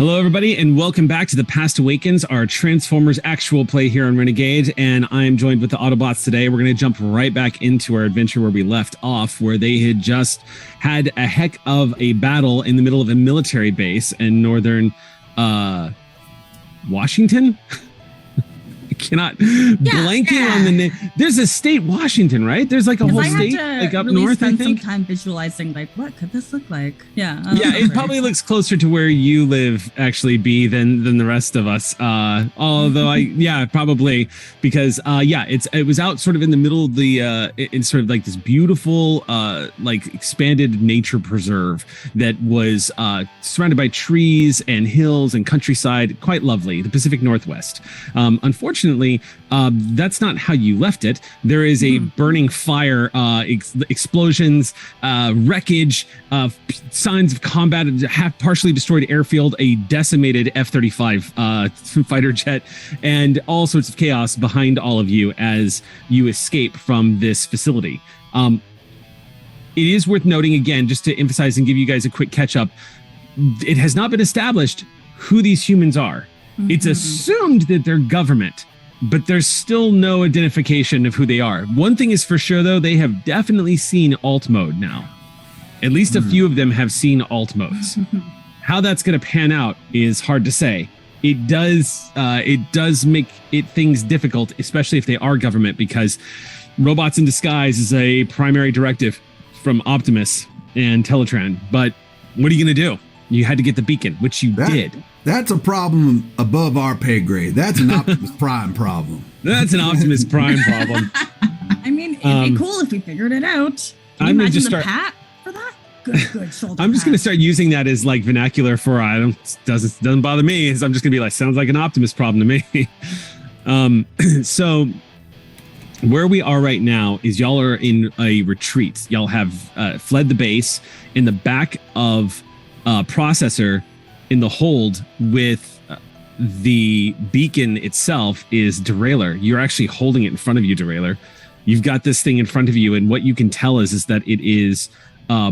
Hello, everybody, and welcome back to The Past Awakens, our Transformers actual play here on Renegade. And I am joined with the Autobots today. We're going to jump right back into our adventure where we left off, where they had just had a heck of a battle in the middle of a military base in northern Washington. I cannot blanking on the name. There's a state, Washington, right? There's like a whole state like up north, I think. Some time visualizing like what could this look like? Yeah. It probably looks closer to where you live actually be than the rest of us. Although probably because it was out sort of in the middle of the in sort of like this beautiful like expanded nature preserve that was surrounded by trees and hills and countryside, quite lovely, the Pacific Northwest. Unfortunately, that's not how you left it. There is a burning fire, explosions, wreckage, signs of combat, half partially destroyed airfield, a decimated F-35 fighter jet, and all sorts of chaos behind all of you as you escape from this facility. It is worth noting, again, just to emphasize and give you guys a quick catch up, it has not been established who these humans are. It's assumed that they're government, but there's still no identification of who they are. One thing is for sure, though, they have definitely seen alt mode now. At least a few of them have seen alt modes. How that's going to pan out is hard to say. It does make things difficult, especially if they are government, because robots in disguise is a primary directive from Optimus and Teletran. But what are you going to do? You had to get the beacon, which you did. That's a problem above our pay grade. That's an Optimus Prime problem. That's an Optimus Prime problem. I mean, it'd be cool if we figured it out. Can you imagine the pat for that? Good shoulder. I'm just going to start using that as like vernacular for doesn't bother me. I'm just going to be like, sounds like an Optimus problem to me. So where we are right now is y'all are in a retreat. Y'all have fled the base. In the back of Processor in the hold with the beacon itself is Derailleur. You're actually holding it in front of you, Derailleur. You've got this thing in front of you, and what you can tell is that it is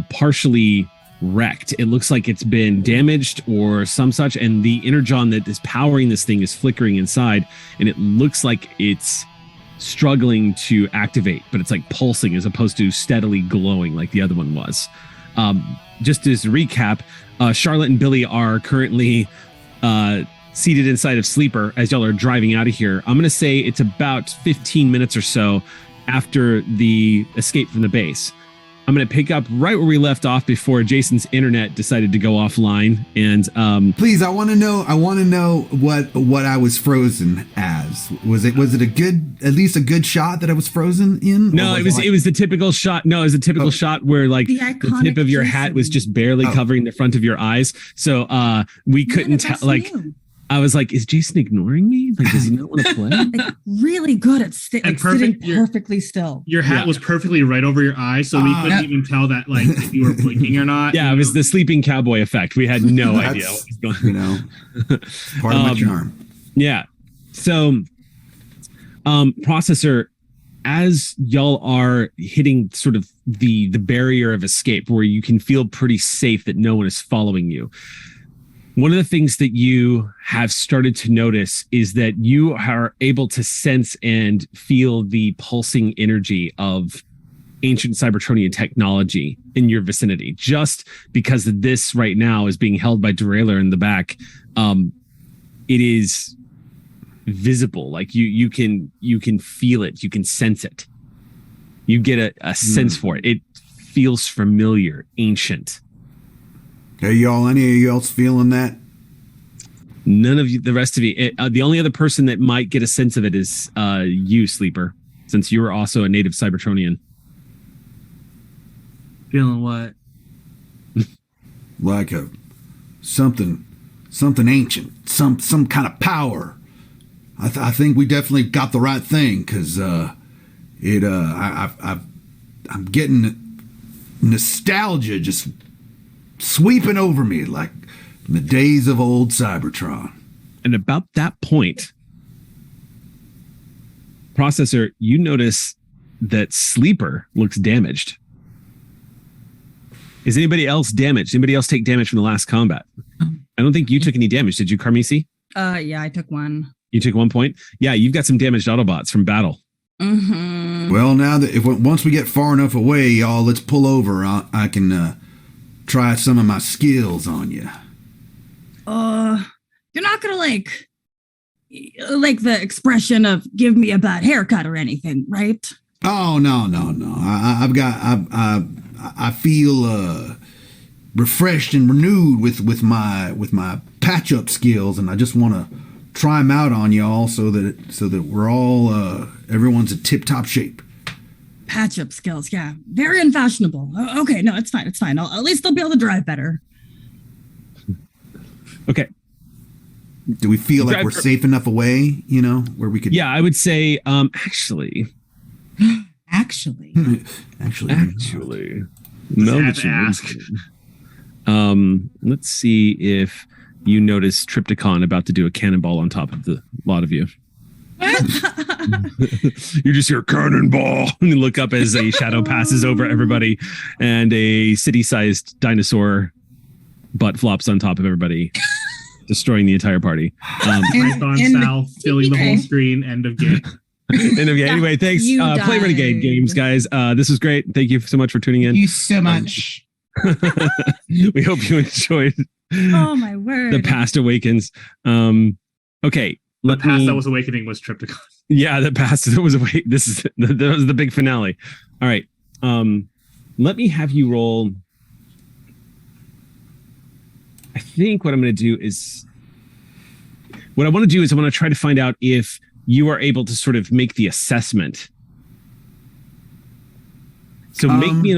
partially wrecked. It looks like it's been damaged or some such, and the energon that is powering this thing is flickering inside, and it looks like it's struggling to activate, but it's like pulsing as opposed to steadily glowing like the other one was. Just as a recap, Charlotte and Billy are currently seated inside of Sleeper as y'all are driving out of here. I'm going to say it's about 15 minutes or so after the escape from the base. I'm going to pick up right where we left off before Jason's internet decided to go offline. And please, I want to know what I was frozen as. Was it at least a good shot that I was frozen in? No, it was the typical shot. No, it was a typical shot where like the tip of your hat was just barely covering the front of your eyes. So we couldn't tell. Like, I was like, is Jason ignoring me? Like, does he not want to play? Like, really good at sitting perfectly still. Your hat was perfectly right over your eye, so we couldn't even tell that like if you were blinking or not. Yeah, it was the sleeping cowboy effect. We had no idea what was going on. You know, part of my charm. Yeah. So, Processor, as y'all are hitting sort of the barrier of escape where you can feel pretty safe that no one is following you, one of the things that you have started to notice is that you are able to sense and feel the pulsing energy of ancient Cybertronian technology in your vicinity. Just because this right now is being held by Derailleur in the back, it is visible. Like you can feel it. You can sense it. You get a sense for it. It feels familiar, ancient. Are any of you else feeling that? None of you, the rest of you. The only other person that might get a sense of it is you, Sleeper, since you are also a native Cybertronian. Feeling what? Like something ancient, some kind of power. I think we definitely got the right thing because I'm getting nostalgia just sweeping over me like in the days of old Cybertron. And about that point, Processor, you notice that Sleeper looks damaged. Is anybody else damaged? Anybody else take damage from the last combat? I don't think you took any damage. Did you, Carmisi? Yeah, I took 1. You took 1 point? Yeah, you've got some damaged Autobots from battle. Mm-hmm. Well, now that once we get far enough away, y'all, let's pull over. I can try some of my skills on you. You're not gonna like the expression of "give me a bad haircut" or anything, right? Oh no. I feel refreshed and renewed with my patch up skills, and I just want to try them out on y'all so that we're all everyone's in tip top shape. Patch up skills, yeah, very unfashionable. Okay, no, it's fine. At least they'll be able to drive better. Okay. Do we feel like we're safe enough away? Where we could? Yeah, I would say actually. Actually. No, that you ask. Let's see if you notice Triptychon about to do a cannonball on top of the lot of you. You just hear cannonball and you look up as a shadow passes over everybody and a city-sized dinosaur butt flops on top of everybody, destroying the entire party. Python style, filling the whole screen. End of game. End of game. Anyway, thanks. Play Renegade games, guys. This was great. Thank you so much for tuning in. Thank you so much. We hope you enjoyed. Oh my word! The past Awakens. Okay. The past that was awakening was Triptychon. Yeah, the past that was awake. This is that was the big finale. All right. Let me have you roll. I think what I'm going to do is I want to try to find out if you are able to sort of make the assessment. So make me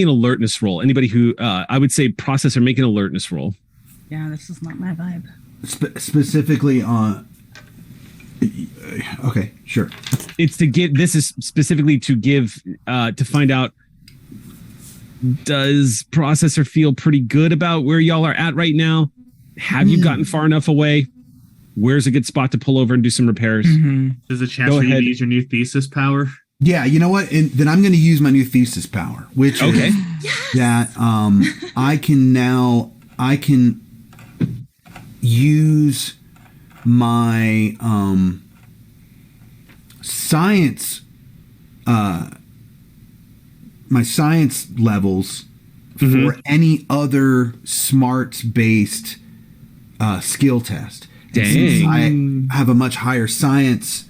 an alertness roll. Anybody who I would say process or make an alertness roll. Yeah, this is not my vibe. Specifically on. Okay, sure. It's to give. This is specifically to give to find out. Does processor feel pretty good about where y'all are at right now? Have you gotten far enough away? Where's a good spot to pull over and do some repairs? Mm-hmm. There's a chance for you to use your new thesis power. Yeah, you know what? And then I'm going to use my new thesis power, which is that I can use my science levels for any other smarts based skill test. And since I have a much higher science,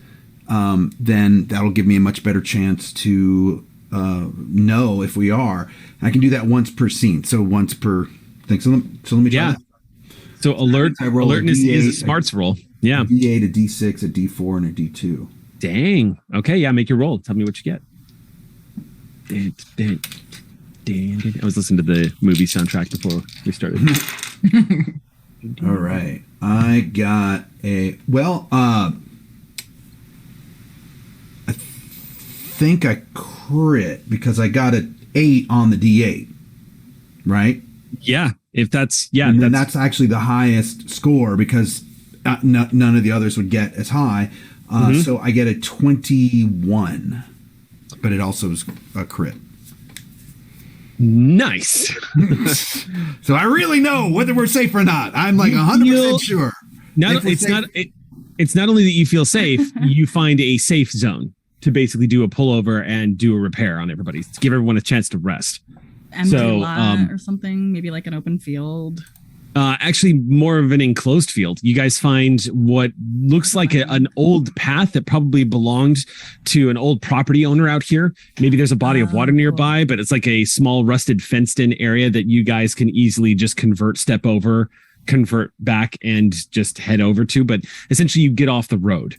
then that'll give me a much better chance to know if we are. I can do that once per scene, so once per thing. So let me try that. So alertness is a smarts roll. Yeah. A D8, a D6, a D4, and a D2. Dang. Okay, yeah, make your roll. Tell me what you get. I was listening to the movie soundtrack before we started. All right. I got I think I crit because I got an 8 on the D8. Right? Yeah. If that's and that's actually the highest score because none of the others would get as high. So I get a 21, but it also is a crit. Nice. So I really know whether we're safe or not. I'm like 100% sure. It's not only that you feel safe, you find a safe zone to basically do a pullover and do a repair on everybody to give everyone a chance to rest. Empty lot or something, maybe like an open field. Actually, more of an enclosed field. You guys find what looks like an old path that probably belonged to an old property owner out here. Maybe there's a body of water nearby, but it's like a small rusted fenced-in area that you guys can easily just step over, convert back, and just head over to. But essentially, you get off the road.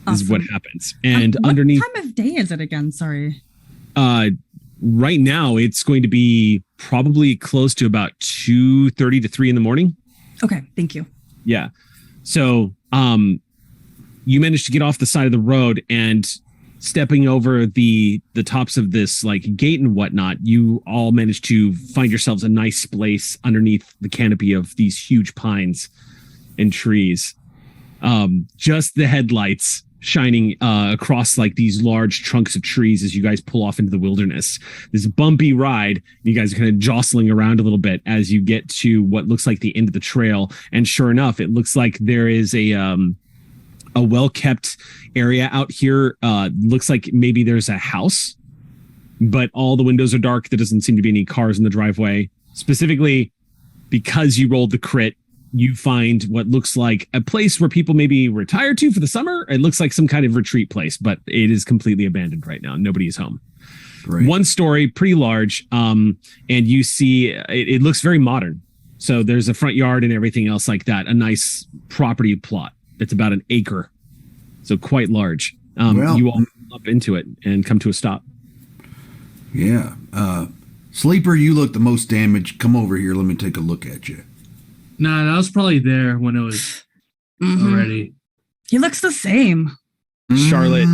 Is what happens. And underneath. What time of day is it again? Sorry. Right now, it's going to be probably close to about 2:30 to 3 in the morning. Okay, thank you. Yeah. So you managed to get off the side of the road and stepping over the tops of this like gate and whatnot, you all managed to find yourselves a nice place underneath the canopy of these huge pines and trees. Just the headlights shining across like these large trunks of trees as you guys pull off into the wilderness. This bumpy ride. You guys are kind of jostling around a little bit as you get to what looks like the end of the trail. And sure enough, it looks like there is a well-kept area out here. Looks like maybe there's a house, but all the windows are dark. There doesn't seem to be any cars in the driveway. Specifically, because you rolled the crit, you find what looks like a place where people maybe retire to for the summer. It looks like some kind of retreat place, but it is completely abandoned right now. Nobody is home. Great. One story, pretty large, and you see it looks very modern. So there's a front yard and everything else like that. A nice property plot that's about an acre, so quite large. You all up into it and come to a stop. Yeah. Sleeper, you look the most damaged. Come over here. Let me take a look at you. Nah, I was probably there when it was already. He looks the same. Charlotte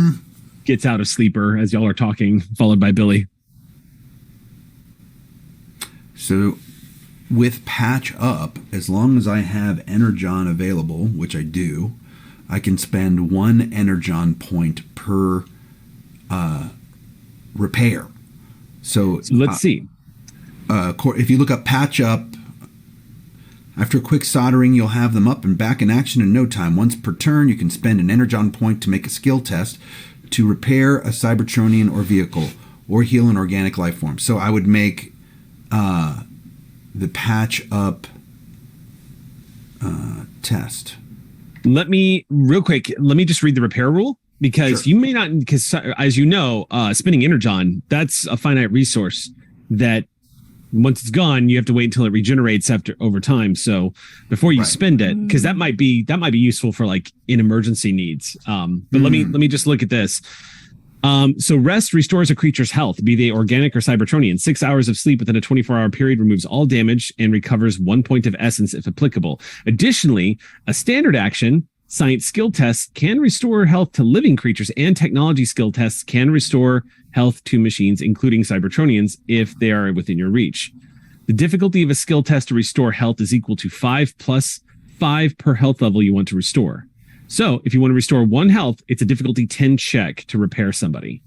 gets out of Sleeper as y'all are talking, followed by Billy. So with Patch Up, as long as I have Energon available, which I do, I can spend 1 Energon point per repair. So let's see. If you look up Patch Up, after a quick soldering, you'll have them up and back in action in no time. Once per turn, you can spend an Energon point to make a skill test to repair a Cybertronian or vehicle or heal an organic life form. So I would make the Patch Up test. Let me just read the repair rule, because you may not, because as you know, spending Energon, that's a finite resource that once it's gone, you have to wait until it regenerates over time. So before you spend it, because that might be useful for like in emergency needs. But let me just look at this. So rest restores a creature's health, be they organic or Cybertronian. 6 hours of sleep within a 24-hour period removes all damage and recovers 1 point of essence if applicable. Additionally, a standard action, science skill tests, can restore health to living creatures, and technology skill tests can restore health to machines, including Cybertronians, if they are within your reach. The difficulty of a skill test to restore health is equal to 5 plus 5 per health level you want to restore. So if you want to restore 1 health, it's a difficulty 10 check to repair somebody.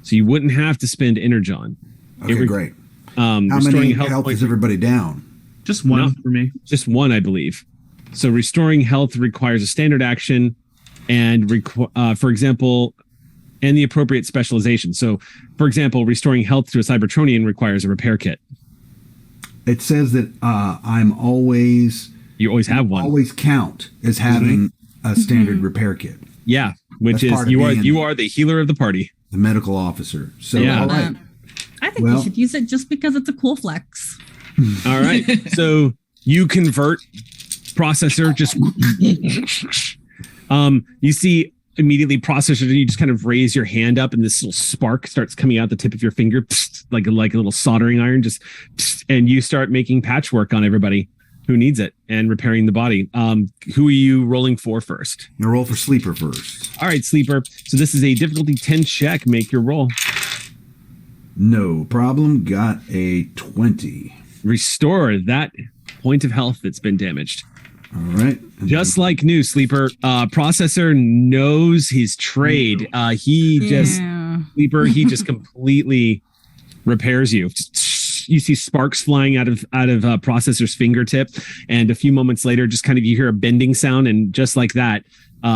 So you wouldn't have to spend Energon. Okay, great. How many health is everybody down? Just 1 for me. Just 1, I believe. So restoring health requires a standard action and, for example, and the appropriate specialization. So, for example, restoring health to a Cybertronian requires a repair kit. It says that you always have one. Always count as having a standard repair kit. Yeah, which is you are the healer of the party, the medical officer. So all right. I think you should use it just because it's a cool flex. All right. So you convert processor, just you see immediately processor, you just kind of raise your hand up and this little spark starts coming out the tip of your finger, like a little soldering iron, and you start making patchwork on everybody who needs it and repairing the body. Who are you rolling for first? You roll for Sleeper first. All right, Sleeper. So this is a difficulty 10 check. Make your roll. No problem. Got a 20. Restore that point of health that's been damaged. All right. Just like new, Sleeper. Processor knows his trade. Sleeper, he just completely repairs you. You see sparks flying out of Processor's fingertip, and a few moments later, just kind of you hear a bending sound, and just like that,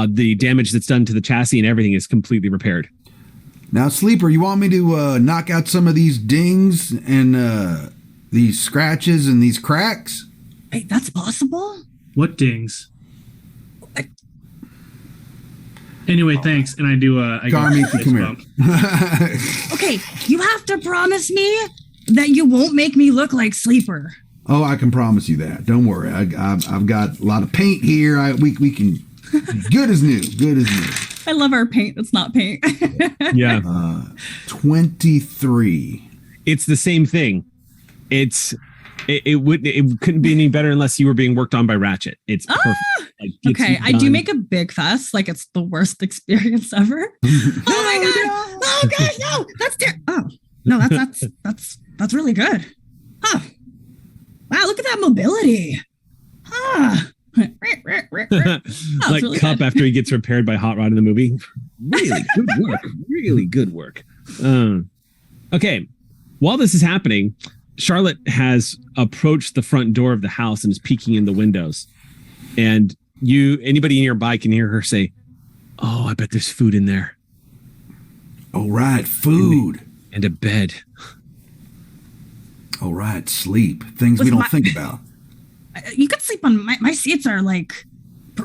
the damage that's done to the chassis and everything is completely repaired. Now, Sleeper, you want me to knock out some of these dings and these scratches and these cracks? Wait, that's possible? What dings? Anyway, thanks. And I do. Garmy, come here. Okay, you have to promise me that you won't make me look like Sleeper. Oh, I can promise you that. Don't worry. I've got a lot of paint here. We can. Good as new. Good as new. I love our paint. It's not paint. Yeah. 23. It's the same thing. It couldn't be any better unless you were being worked on by Ratchet. It's perfect. Okay, I do make a big fuss, like it's the worst experience ever. Oh my god! Oh gosh, no! That's really good. Huh. Wow, look at that mobility. Like really Cup good. after he gets repaired by Hot Rod in the movie. Really good work. Really good work. Okay. While this is happening, Charlotte has approached the front door of the house and is peeking in the windows. And anybody nearby can hear her say, "Oh, I bet there's food in there." All right, food. And a bed. All right, sleep. Things we don't think about. You could sleep on my seats are like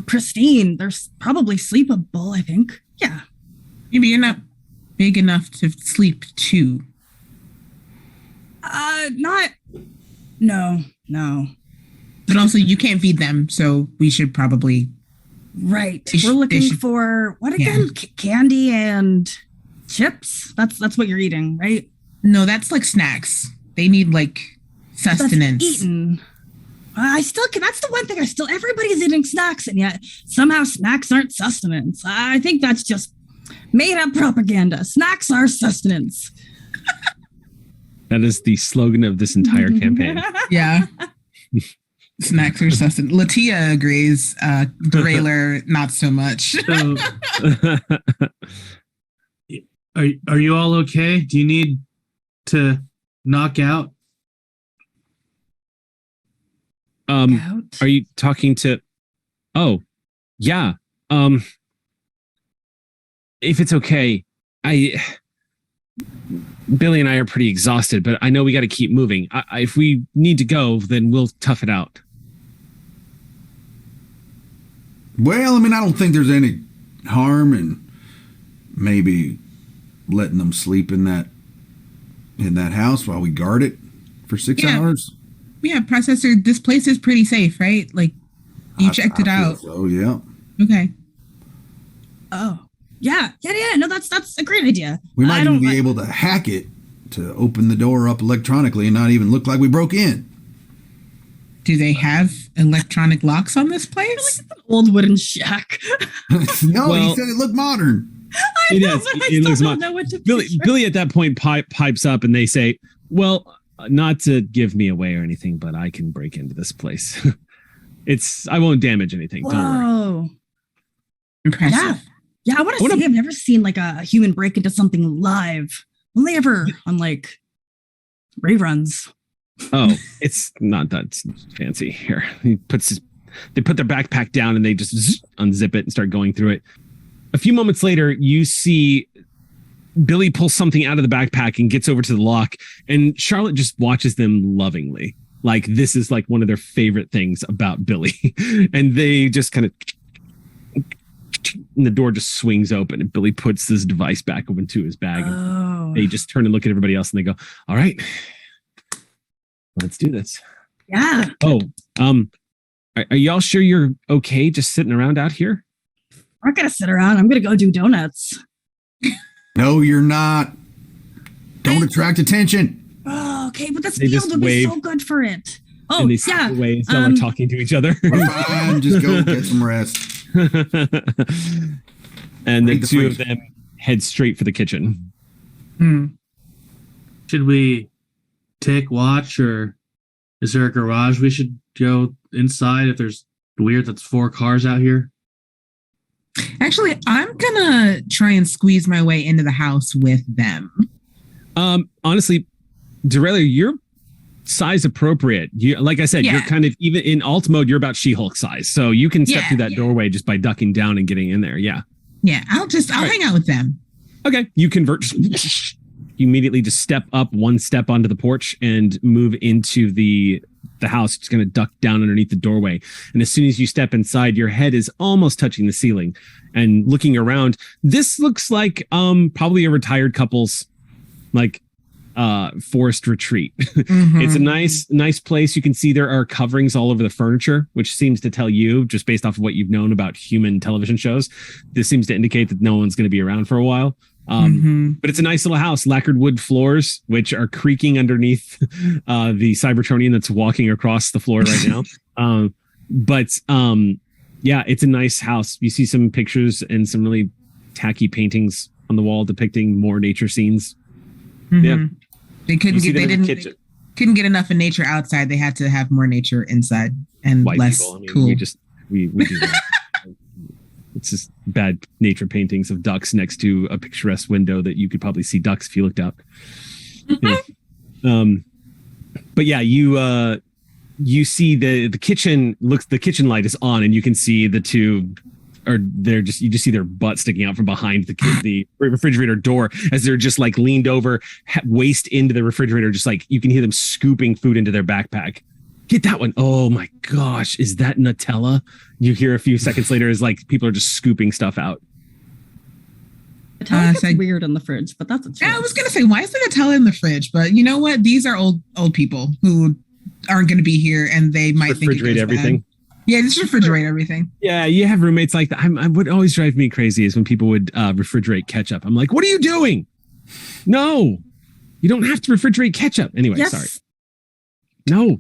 pristine. They're probably sleepable, I think. Yeah. Maybe you're not big enough to sleep two. No. But also you can't feed them, so we should probably. Right. We're looking for what again? Yeah. Candy and chips? That's what you're eating, right? No, that's like snacks. They need like sustenance. That's eaten. That's the one thing everybody's eating snacks, and yet somehow snacks aren't sustenance. I think that's just made up propaganda. Snacks are sustenance. That is the slogan of this entire campaign. Yeah. Snacks are sustenance. Latia agrees. Derailer, not so much. So, are you all okay? Do you need to knock out? Are you talking to? Oh, yeah. If it's okay, Billy and I are pretty exhausted, but I know we got to keep moving. If we need to go, then we'll tough it out. Well, I mean, I don't think there's any harm in maybe letting them sleep in that house while we guard it for 6 hours. Yeah, Processor, this place is pretty safe, right? Like, you checked it out. Oh, yeah. Okay. Oh. Yeah. No, that's a great idea. We might even be able to hack it to open the door up electronically and not even look like we broke in. Do they have electronic locks on this place? Like it's an old wooden shack. No, he said it looked modern. I know, but I still don't know what to picture. Billy at that point pipes up and they say, "Well, not to give me away or anything, but I can break into this place. I won't damage anything. Whoa. Don't worry." Impressive. Yeah, I want to see. I've never seen like a human break into something live. Only ever on like reruns. Oh, it's not that fancy. Here, they put their backpack down and they just unzip it and start going through it. A few moments later, you see Billy pulls something out of the backpack and gets over to the lock, and Charlotte just watches them lovingly. Like this is like one of their favorite things about Billy. And they just kind of, and the door just swings open and Billy puts this device back into his bag. Oh. They just turn and look at everybody else and they go, "All right, let's do this." Yeah. Oh, are y'all sure you're okay just sitting around out here? I'm not gonna sit around. I'm gonna go do donuts. No, you're not. Don't attract attention. Oh, okay, but this They field just would be wave. so good for it. Oh, And they yeah. step away and start talking to each other. We're fine. Just go get some rest. And the Read the two fridge. of them head straight for the kitchen. Should we take watch, or is there a garage we should go inside if there's weird that's 4 cars out here? Actually, I'm gonna try and squeeze my way into the house with them. Honestly, Derailer, you're size appropriate. You, like I said, you're kind of, even in alt mode, you're about She-Hulk size. So you can step through that doorway just by ducking down and getting in there. Yeah. Yeah, I'll hang out with them. Okay. You convert. You immediately just step up one step onto the porch and move into the house. It's going to duck down underneath the doorway. And as soon as you step inside, your head is almost touching the ceiling. And looking around, this looks like probably a retired couple's like forest retreat. It's a nice place. You can see there are coverings all over the furniture, which seems to tell you, just based off of what you've known about human television shows, this seems to indicate that no one's going to be around for a while. But it's a nice little house, lacquered wood floors, which are creaking underneath the Cybertronian that's walking across the floor right now. Yeah, it's a nice house. You see some pictures and some really tacky paintings on the wall depicting more nature scenes. Yeah. They couldn't get enough of nature outside. They had to have more nature inside and White less people. I mean, cool. We do that. It's just bad nature paintings of ducks next to a picturesque window that you could probably see ducks if you looked out. Yeah. But yeah, you see the kitchen the kitchen light is on, and you can see the two, or you just see their butt sticking out from behind the refrigerator door as they're just like leaned over, waist into the refrigerator, just like you can hear them scooping food into their backpack. Get that one. Oh my gosh, is that Nutella? You hear a few seconds later as like people are just scooping stuff out. Nutella gets weird in the fridge, but that's a choice. I was gonna say, why is the Nutella in the fridge? But you know what? These are old people who aren't going to be here, and they might refrigerate everything. Bad. Yeah, just refrigerate everything. Yeah, you have roommates like that. What always drive me crazy is when people would refrigerate ketchup. I'm like, what are you doing? No, you don't have to refrigerate ketchup. Anyway, yes. Sorry. No,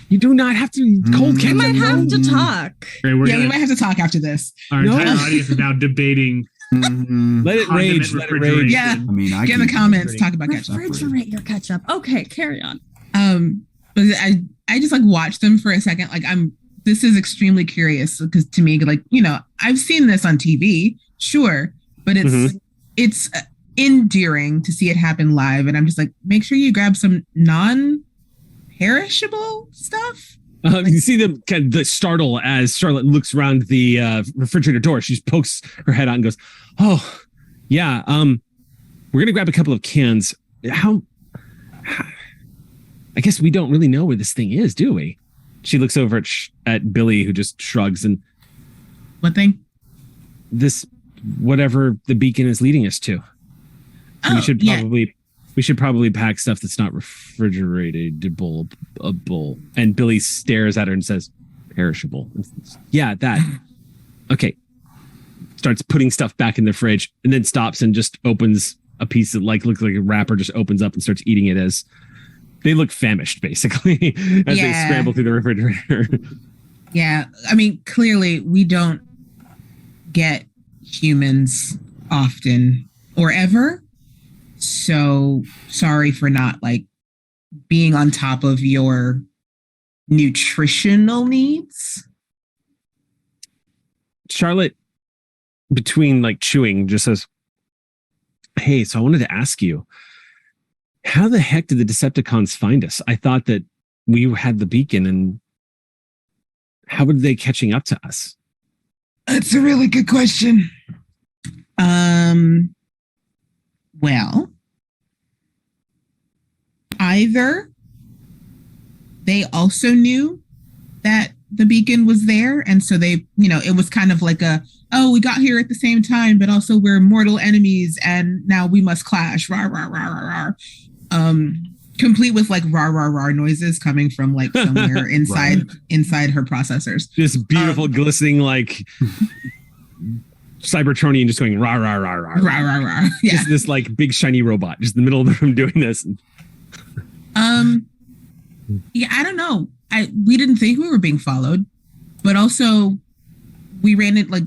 you do not have to. Cold ketchup. We might have to talk. We might have to talk after this. Our entire audience is now debating. Let it rage. Let it rage. Yeah, I mean, get in the comments. Talk about ketchup. Refrigerate your ketchup. Okay, carry on. But I just like watch them for a second. Like this is extremely curious because to me, like, you know, I've seen this on TV, sure, but it's endearing to see it happen live. And I'm just like, make sure you grab some non-perishable stuff. You see them kind of the startle as Charlotte looks around the refrigerator door. She just pokes her head out and goes, "Oh, yeah. We're gonna grab a couple of cans. How? I guess we don't really know where this thing is, do we?" She looks over at Billy, who just shrugs. And what thing? This, whatever the beacon is leading us to. Oh, we should probably pack stuff that's not refrigeratable. And Billy stares at her and says, "Perishable." Yeah, that. Okay. Starts putting stuff back in the fridge, and then stops and just opens a piece that looks like a wrapper, just opens up and starts eating it as they look famished, basically, as they scramble through the refrigerator. Yeah. I mean, clearly we don't get humans often or ever. So sorry for not like being on top of your nutritional needs. Charlotte, between like chewing, just says, "Hey, so I wanted to ask you, how the heck did the Decepticons find us? I thought that we had the beacon, and how were they catching up to us?" That's a really good question. Well, either they also knew that the beacon was there, and so they, you know, it was kind of like we got here at the same time, but also we're mortal enemies, and now we must clash. Rawr, rawr, rawr, rawr, rawr. Complete with like rawr, rawr, rawr noises coming from like somewhere inside her processors. Just beautiful, glistening like Cybertronian, just going rah rah rah rah rah rah rah. Yeah. Just this like big shiny robot, just in the middle of the room doing this. Yeah, I don't know. We didn't think we were being followed, but also we ran it like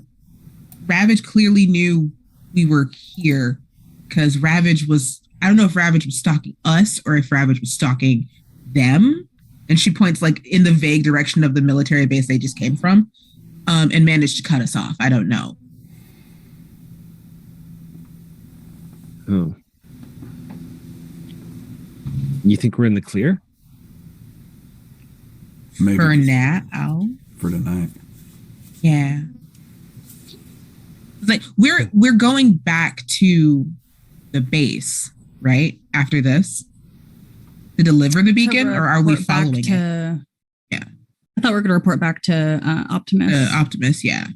Ravage clearly knew we were here because Ravage was. I don't know if Ravage was stalking us or if Ravage was stalking them. And she points like in the vague direction of the military base they just came from, and managed to cut us off. I don't know. Oh. You think we're in the clear? Maybe. For now. For tonight. Yeah. It's like we're going back to the base, right? After this. To deliver the beacon, or are we following it? Yeah. I thought we were going to report back to Optimus. Optimus, yeah.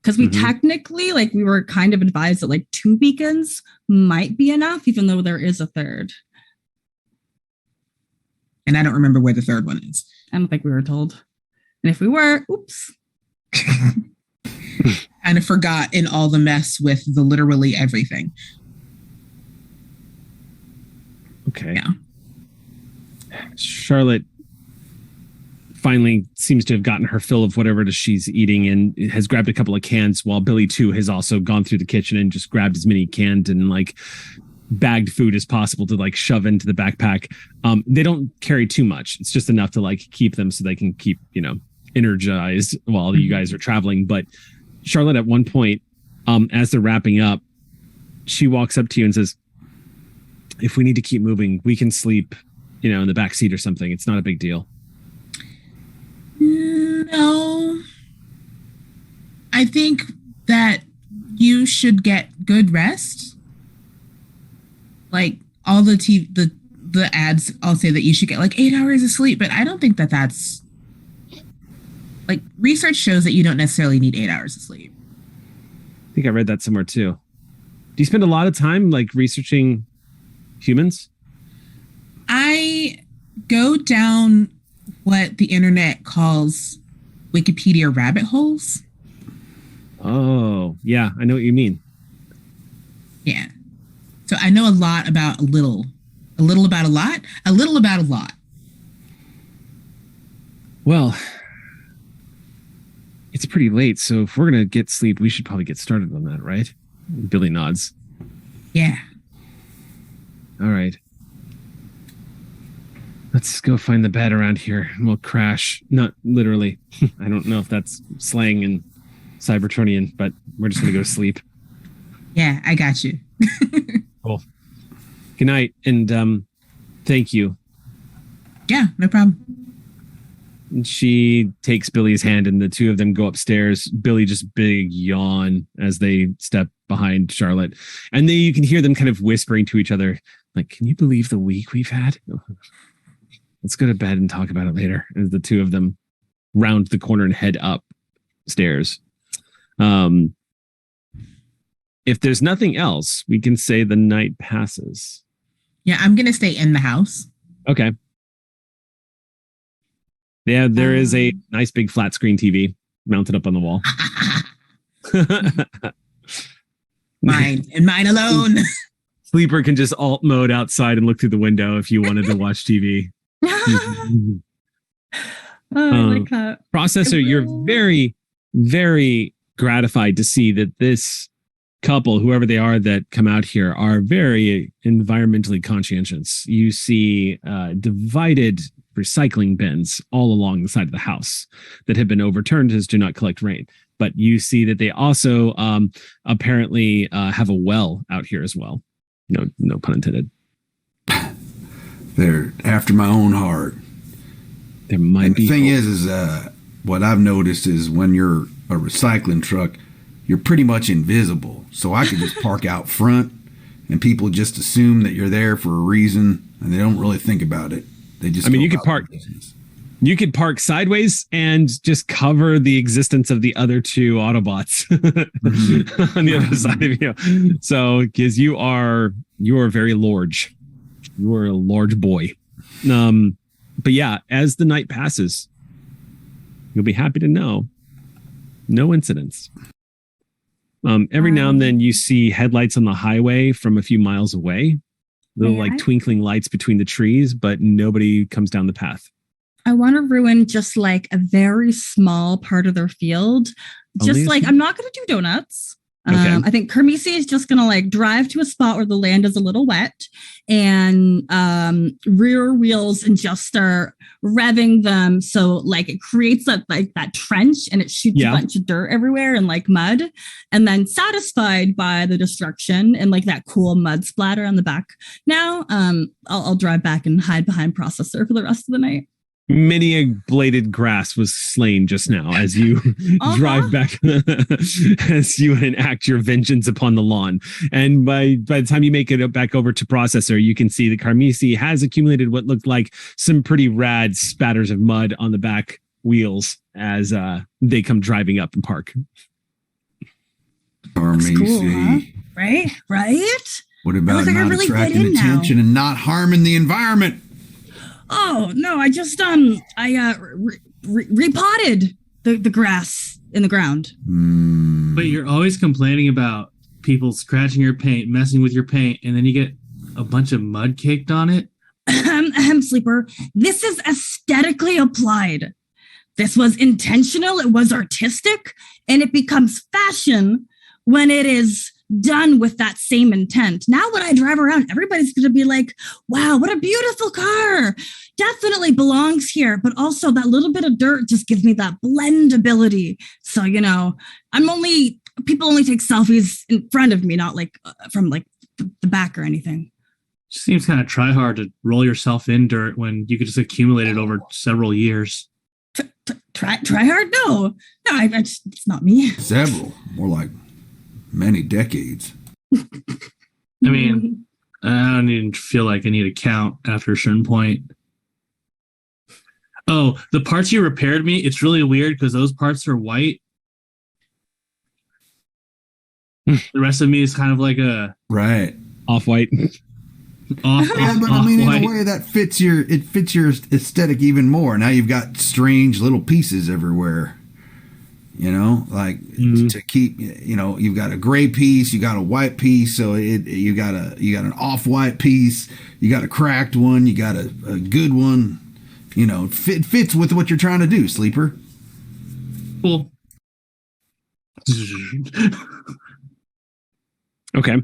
Because we technically, like, we were kind of advised that, like, 2 beacons might be enough, even though there is a third. And I don't remember where the third one is. I don't think we were told. And if we were, oops. And I forgot in all the mess with the literally everything. Okay. Yeah. Charlotte finally seems to have gotten her fill of whatever it is she's eating and has grabbed a couple of cans, while Billy too has also gone through the kitchen and just grabbed as many canned and like bagged food as possible to like shove into the backpack. They don't carry too much. It's just enough to like keep them so they can keep, you know, energized while you guys are traveling. But Charlotte, at one point, as they're wrapping up, she walks up to you and says, if we need to keep moving, we can sleep, in the back seat or something. It's not a big deal. No. I think that you should get good rest. Like all the the ads all say that you should get like 8 hours of sleep, but I don't think that that's like research shows that you don't necessarily need 8 hours of sleep. I think I read that somewhere too. Do you spend a lot of time like researching humans? I go down what the internet calls Wikipedia rabbit holes. Oh, yeah, I know what you mean. Yeah. So I know a lot about a little about a lot, a little about a lot. Well, it's pretty late, so if we're going to get sleep, we should probably get started on that, right? Billy nods. Yeah. All right. Let's go find the bed around here and we'll crash. Not literally. I don't know if that's slang in Cybertronian, but we're just going to go to sleep. Yeah, I got you. Cool. Good night, and thank you. Yeah, no problem. And she takes Billy's hand and the two of them go upstairs. Billy just big yawn as they step behind Charlotte. And then you can hear them kind of whispering to each other, like, can you believe the week we've had? Let's go to bed and talk about it later. As the two of them round the corner and head upstairs. If there's nothing else, we can say the night passes. Yeah, I'm going to stay in the house. Okay. Yeah, there is a nice big flat screen TV mounted up on the wall. Mine and mine alone. Sleeper can just alt mode outside and look through the window if you wanted to watch TV. Oh, I like that. Processor, you're very, very gratified to see that this couple, whoever they are that come out here, are very environmentally conscientious. You see divided recycling bins all along the side of the house that have been overturned as do not collect rain. But you see that they also apparently have a well out here as well. No pun intended. They're after my own heart. There might be. The thing is what I've noticed is when you're a recycling truck, you're pretty much invisible. So I could just park out front and people just assume that you're there for a reason and they don't really think about it. They just, you could park. You could park sideways and just cover the existence of the other two Autobots on the other side of you. So, because you are very large. You are a large boy. But yeah, as the night passes, you'll be happy to know no incidents. Every now and then you see headlights on the highway from a few miles away, little like twinkling lights between the trees, but nobody comes down the path. I want to ruin just like a very small part of their field. Just like, I'm not going to do donuts. Okay. I think Kermisi is just going to like drive to a spot where the land is a little wet and rear wheels and just start revving them. So like it creates that trench and it shoots a bunch of dirt everywhere and like mud. And then satisfied by the destruction and like that cool mud splatter on the back. Now I'll drive back and hide behind processor for the rest of the night. Many a bladed grass was slain just now as you drive back, as you enact your vengeance upon the lawn. And by the time you make it back over to processor, you can see that Carmisi has accumulated what looked like some pretty rad spatters of mud on the back wheels as they come driving up and park. Carmisi. Cool, huh? Right? What about not really attracting attention and not harming the environment? Oh no! I just repotted the grass in the ground. But you're always complaining about people scratching your paint, messing with your paint, and then you get a bunch of mud caked on it. Sleeper. This is aesthetically applied. This was intentional. It was artistic, and it becomes fashion when it is done with that same intent. Now when I drive around, everybody's going to be like, wow, what a beautiful car. Definitely belongs here. But also that little bit of dirt just gives me that blendability. So, people only take selfies in front of me, not like from like the back or anything. Seems kind of try hard to roll yourself in dirt when you could just accumulate it over several years. Try hard? No, it's not me. Several, more like many decades. I mean, I don't even feel like I need to count after a certain point. Oh, the parts you repaired me, it's really weird because those parts are white. The rest of me is kind of like a right off-white. Yeah, but I mean, in a way that fits your aesthetic even more. Now you've got strange little pieces everywhere. To keep. You've got a gray piece, you got a white piece, so you got an off-white piece, you got a cracked one, you got a good one. Fits with what you're trying to do, Sleeper. Cool. Okay.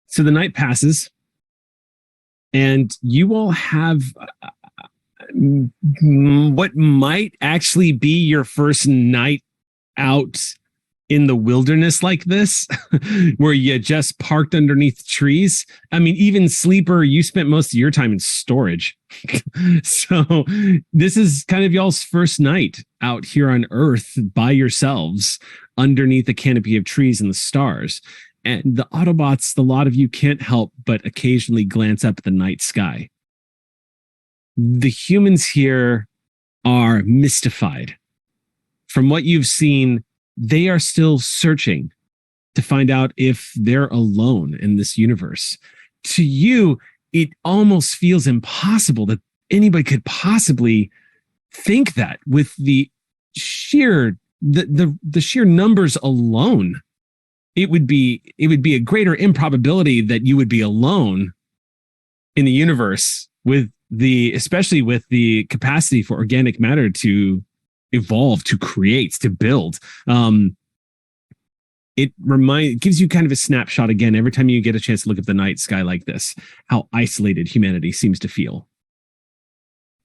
So the night passes, and you all have what might actually be your first night out in the wilderness like this, where you just parked underneath trees. I mean, even Sleeper, you spent most of your time in storage. So this is kind of y'all's first night out here on Earth by yourselves underneath the canopy of trees and the stars. And the Autobots, the lot of you can't help but occasionally glance up at the night sky. The humans here are mystified. From what you've seen, they are still searching to find out if they're alone in this universe. To you, it almost feels impossible that anybody could possibly think that with the sheer the sheer numbers alone. It would be a greater improbability that you would be alone in the universe especially with the capacity for organic matter to evolve, to create, to build. It gives you kind of a snapshot again every time you get a chance to look at the night sky like this, how isolated humanity seems to feel.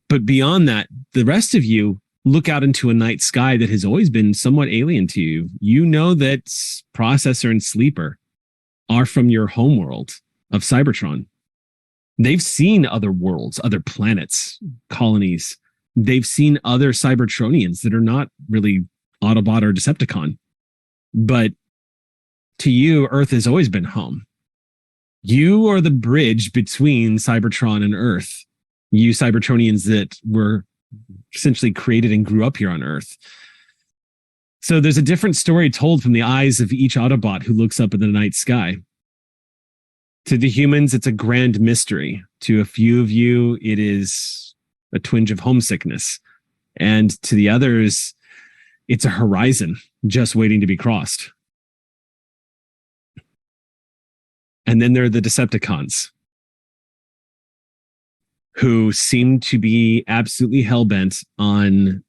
But beyond that, the rest of you look out into a night sky that has always been somewhat alien to you. You know that Processor and Sleeper are from your homeworld of Cybertron. They've seen other worlds, other planets, colonies. They've seen other Cybertronians that are not really Autobot or Decepticon. But to you, Earth has always been home. You are the bridge between Cybertron and Earth. You Cybertronians that were essentially created and grew up here on Earth. So there's a different story told from the eyes of each Autobot who looks up at the night sky. To the humans, it's a grand mystery. To a few of you, it is a twinge of homesickness. And to the others, it's a horizon just waiting to be crossed. And then there are the Decepticons, who seem to be absolutely hell-bent on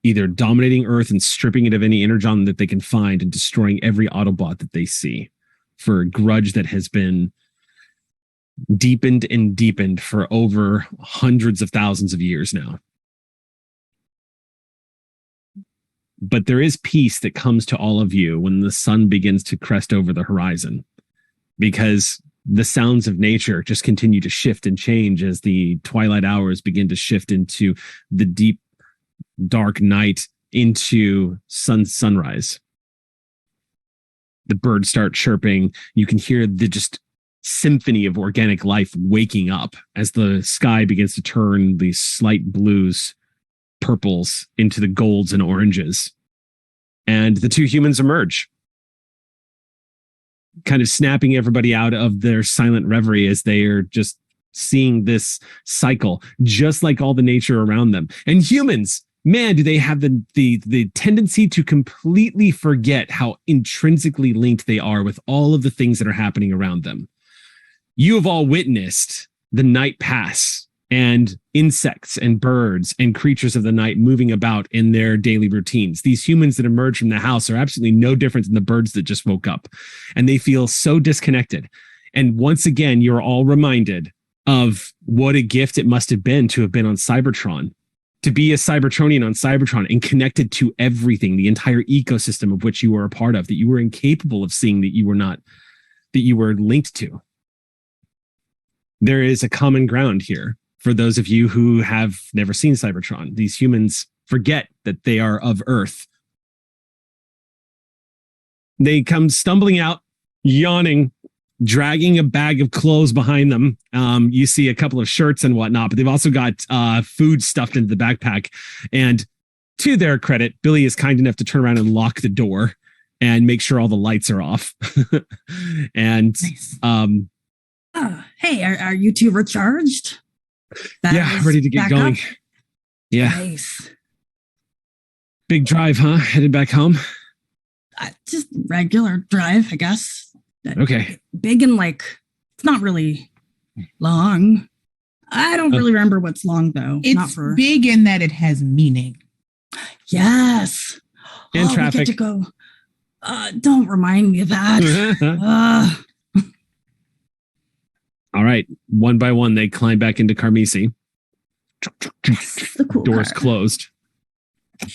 either dominating Earth and stripping it of any energon that they can find and destroying every Autobot that they see for a grudge that has been deepened and deepened for over hundreds of thousands of years now. But there is peace that comes to all of you when the sun begins to crest over the horizon, because the sounds of nature just continue to shift and change as the twilight hours begin to shift into the deep, dark night into sunrise. The birds start chirping. You can hear the just symphony of organic life waking up as the sky begins to turn these slight blues, purples into the golds and oranges. And the two humans emerge, kind of snapping everybody out of their silent reverie as they are just seeing this cycle, just like all the nature around them. And humans, man, do they have the tendency to completely forget how intrinsically linked they are with all of the things that are happening around them. You have all witnessed the night pass and insects and birds and creatures of the night moving about in their daily routines. These humans that emerge from the house are absolutely no different than the birds that just woke up, and they feel so disconnected. And once again, you're all reminded of what a gift it must have been to have been on Cybertron, to be a Cybertronian on Cybertron and connected to everything, the entire ecosystem of which you were a part of, that you were incapable of seeing, that you were linked to. There is a common ground here for those of you who have never seen Cybertron. These humans forget that they are of Earth. They come stumbling out, yawning, dragging a bag of clothes behind them. You see a couple of shirts and whatnot, but they've also got food stuffed into the backpack. And to their credit, Billy is kind enough to turn around and lock the door and make sure all the lights are off. And Nice. Hey, are you two recharged? Yeah, ready to get going. Up? Yeah. Nice. Big drive, huh? Headed back home? Just regular drive, I guess. Okay. Big and it's not really long. I don't really remember what's long though. It's big in that it has meaning. Yes. And traffic. We get to go. Don't remind me of that. All right. One by one, they climb back into Carmisi. The cool Doors car. closed.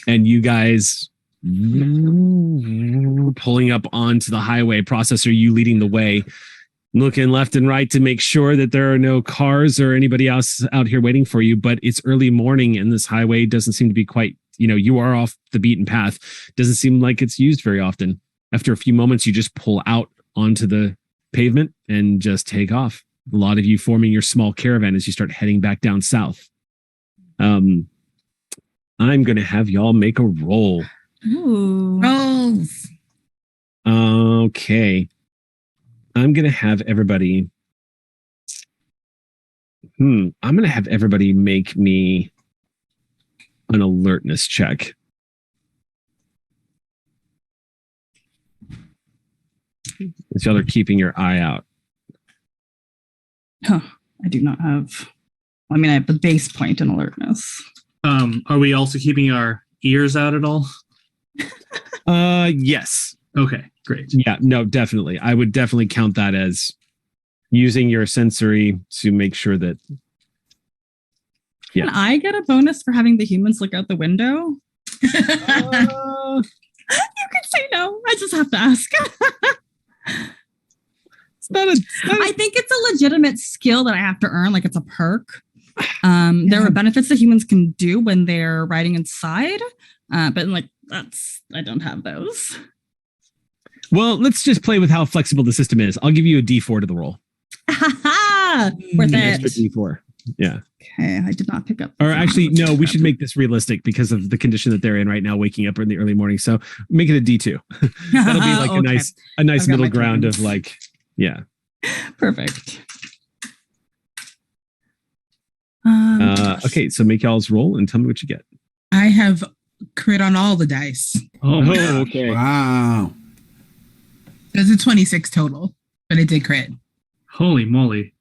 And you guys pulling up onto the highway. Processor, you leading the way, looking left and right to make sure that there are no cars or anybody else out here waiting for you. But it's early morning and this highway doesn't seem to be quite, you are off the beaten path. Doesn't seem like it's used very often. After a few moments, you just pull out onto the pavement and just take off. A lot of you forming your small caravan as you start heading back down south. I'm going to have y'all make a roll. Ooh. Rolls. Okay. I'm going to have everybody... I'm going to have everybody make me an alertness check. As y'all are keeping your eye out. Huh. I do not have... I mean, I have the base point in alertness. Are we also keeping our ears out at all? Yes. Okay, great. Yeah, no, definitely. I would definitely count that as using your sensory to make sure that... Yeah. Can I get a bonus for having the humans look out the window? You can say no. I just have to ask. I think it's a legitimate skill that I have to earn. Like it's a perk. There are benefits that humans can do when they're riding inside. But I don't have those. Well, let's just play with how flexible the system is. I'll give you a D4 to the roll. Worth An it. extra D4. Yeah. Okay, I did not pick up. Or actually, no, we should make this realistic because of the condition that they're in right now, waking up in the early morning. So make it a D2. That'll be like Okay. a nice I've got middle my ground turns. of yeah. Perfect. Okay, so make y'all's roll and tell me what you get. I have crit on all the dice. Oh, okay. Wow. There's a 26 total, but it did crit. Holy moly.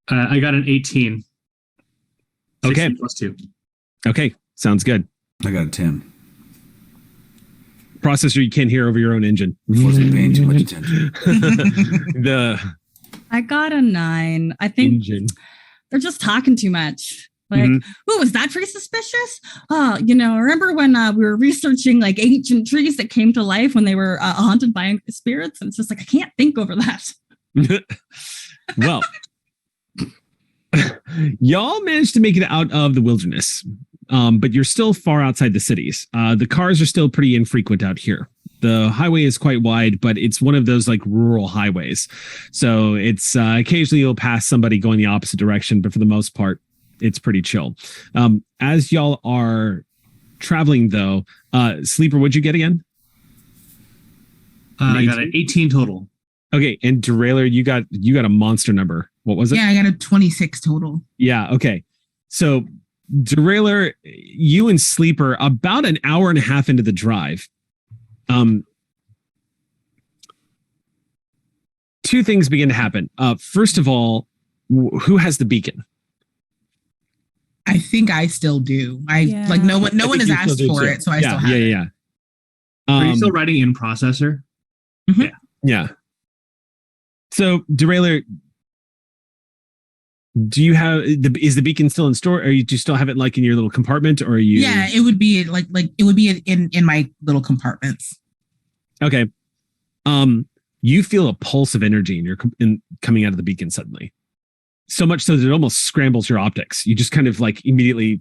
I got an 18. Okay. 16 plus 2. Okay, sounds good. I got a 10. Processor, you can't hear over your own engine. Wasn't paying too much attention. The I got a 9. I think engine. they're just talking too much. Like, Mhm. oh, was that tree suspicious? Oh, remember when we were researching like ancient trees that came to life when they were haunted by angry spirits? And it's just like, I can't think over that. Well, y'all managed to make it out of the wilderness, but you're still far outside the cities. The cars are still pretty infrequent out here. The highway is quite wide, but it's one of those like rural highways. So it's occasionally you'll pass somebody going the opposite direction, but for the most part, it's pretty chill. As y'all are traveling, though, Sleeper, what'd you get again? I got an 18 total. Okay, and Derailer, you got a monster number. What was it? Yeah, I got a 26 total. Yeah, okay. So Derailer, you and Sleeper, about an hour and a half into the drive, two things begin to happen. First of all, who has the beacon? I think I still do. No one has asked for it, so I still have it. Yeah. Are you still writing in processor? Mm-hmm. Yeah. So, Derailer, do you have is the beacon still in store, or do you still have it like in your little compartment, or are you? Yeah, it would be like it would be in my little compartments. Okay. You feel a pulse of energy in coming out of the beacon suddenly. So much so that it almost scrambles your optics. You just kind of like immediately,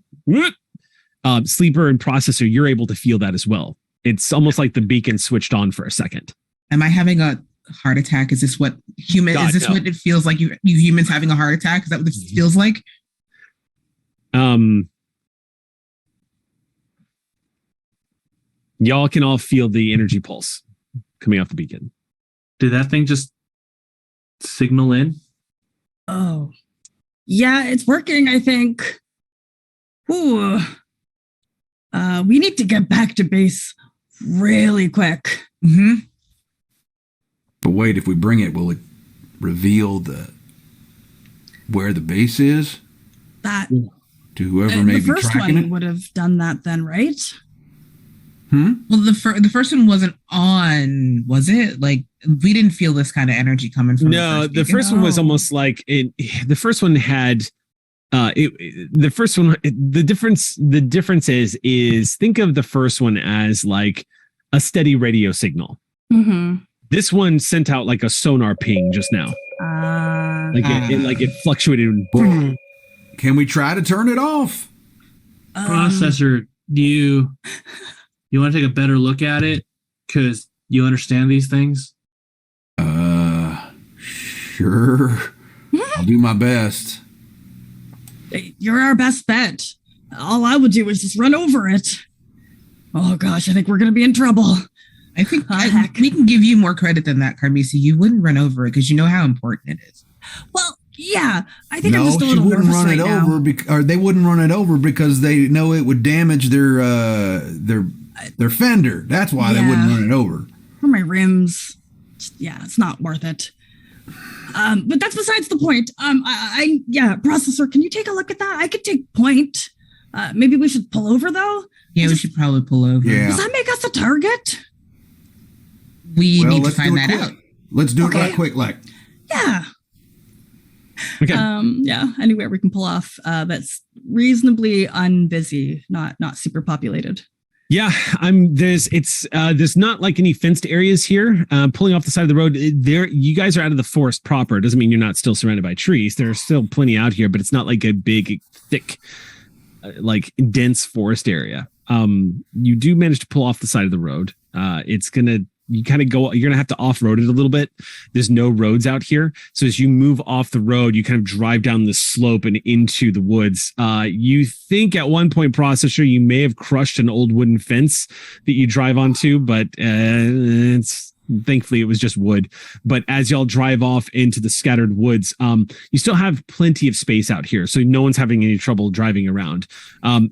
sleeper and processor, you're able to feel that as well. It's almost like the beacon switched on for a second. Am I having a heart attack? Is this what what it feels like? You humans having a heart attack? Is that what it feels like? Y'all can all feel the energy pulse coming off the beacon. Did that thing just signal in? Oh, yeah, it's working, I think. Ooh. We need to get back to base really quick. Mm-hmm. But wait, if we bring it, will it reveal where the base is? That to whoever may be tracking it? The first one would have done that then, right? Well, the first one wasn't on, was it? Like, we didn't feel this kind of energy coming from the first one was almost like the first one had the difference is think of the first one as like a steady radio signal. Mm-hmm. This one sent out like a sonar ping just now. It fluctuated. Can we try to turn it off? Processor, you want to take a better look at it because you understand these things? Sure. I'll do my best. You're our best bet. All I would do is just run over it. Oh gosh, I think we're going to be in trouble. I think we can give you more credit than that, Carmisi. You wouldn't run over it because you know how important it is. Well, yeah, I think I'm just a little nervous right now. Or they wouldn't run it over because they know it would damage their fender. That's why they wouldn't run it over. Or my rims. Yeah, it's not worth it. But that's besides the point. Processor, can you take a look at that? I could take point. Maybe we should pull over though. Yeah, we should probably pull over. Yeah. Does that make us a target? We need to find that out. Let's do it right quick, like. Yeah. Okay. Anywhere we can pull off that's reasonably unbusy, not super populated. Yeah, there's not like any fenced areas here. Pulling off the side of the road, you guys are out of the forest proper. It doesn't mean you're not still surrounded by trees. There's still plenty out here, but it's not like a big, thick, like dense forest area. You do manage to pull off the side of the road. You're going to have to off-road it a little bit. There's no roads out here. So as you move off the road, you kind of drive down the slope and into the woods. You think at one point, Processor, you may have crushed an old wooden fence that you drive onto, but thankfully it was just wood. But as y'all drive off into the scattered woods, you still have plenty of space out here. So no one's having any trouble driving around.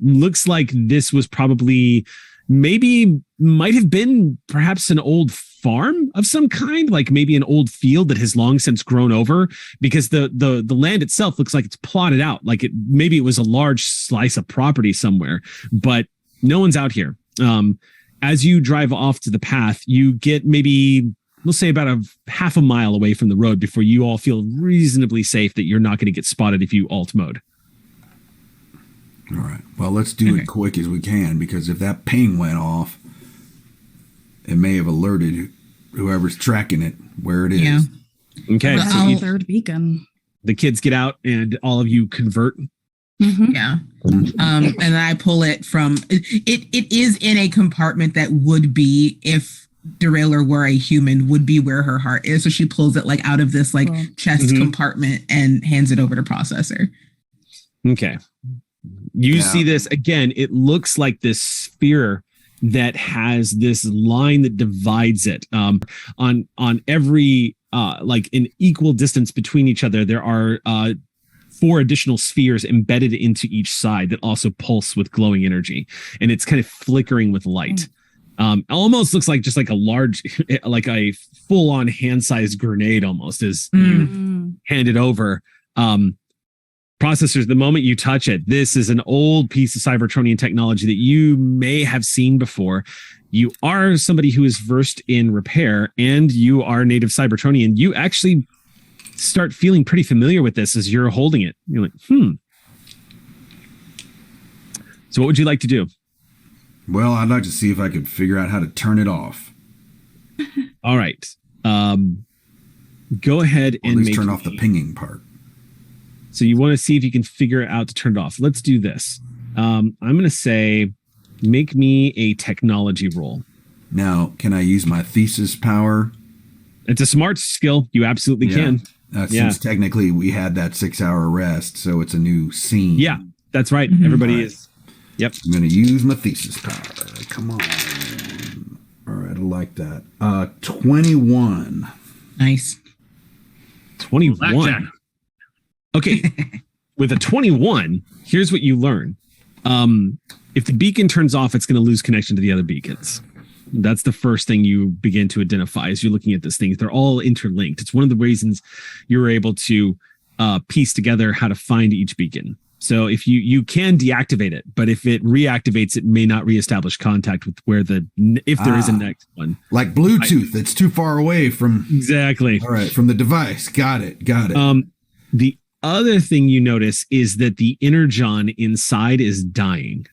Looks like this was probably might have been perhaps an old farm of some kind, like maybe an old field that has long since grown over, because the land itself looks like it's plotted out, like maybe it was a large slice of property somewhere, but no one's out here. As you drive off to the path, you get maybe, we'll say about a half a mile away from the road before you all feel reasonably safe that you're not going to get spotted if you alt mode. All right. Well, let's do it quick as we can, because if that ping went off, it may have alerted whoever's tracking it where it is. Yeah. Okay. So third beacon. The kids get out and all of you convert. Mm-hmm. Yeah. And I pull it from it is in a compartment that would be, if Derailer were a human, would be where her heart is. So she pulls it like out of this like chest compartment and hands it over to Processor. Okay. You see this again. It looks like this sphere that has this line that divides it. On every like an equal distance between each other, there are 4 additional spheres embedded into each side that also pulse with glowing energy, and it's kind of flickering with light. Almost looks like just like a large, like a full-on hand-sized grenade almost as you hand it over. Processors, the moment you touch it, this is an old piece of Cybertronian technology that you may have seen before. You are somebody who is versed in repair, and you are native Cybertronian. You actually start feeling pretty familiar with this as you're holding it. You're like, So what would you like to do? Well, I'd like to see if I could figure out how to turn it off. All right. Go ahead Or and at least turn off the pinging part. So you want to see if you can figure out to turn it off. Let's do this. I'm going to say, make me a technology roll. Now, can I use my thesis power? It's a smart skill. You absolutely can. Since technically we had that 6-hour rest, so it's a new scene. Yeah, that's right. Mm-hmm. Everybody is. Yep. I'm going to use my thesis power. Come on. All right, I like that. 21. Nice. 21. Blackjack. Okay. With a 21, here's what you learn. If the beacon turns off, it's going to lose connection to the other beacons. That's the first thing you begin to identify as you're looking at this thing. They're all interlinked. It's one of the reasons you were able to piece together how to find each beacon. So if you can deactivate it, but if it reactivates, it may not reestablish contact with if there is a next one. Like Bluetooth, it's too far away from. Exactly. All right, from the device. Got it. The other thing you notice is that the energon inside is dying.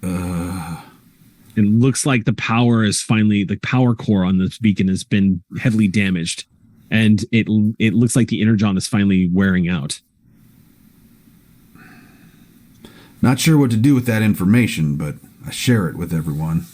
It looks like the power core on this beacon has been heavily damaged, and it looks like the energon is finally wearing out. Not sure what to do with that information, but I share it with everyone.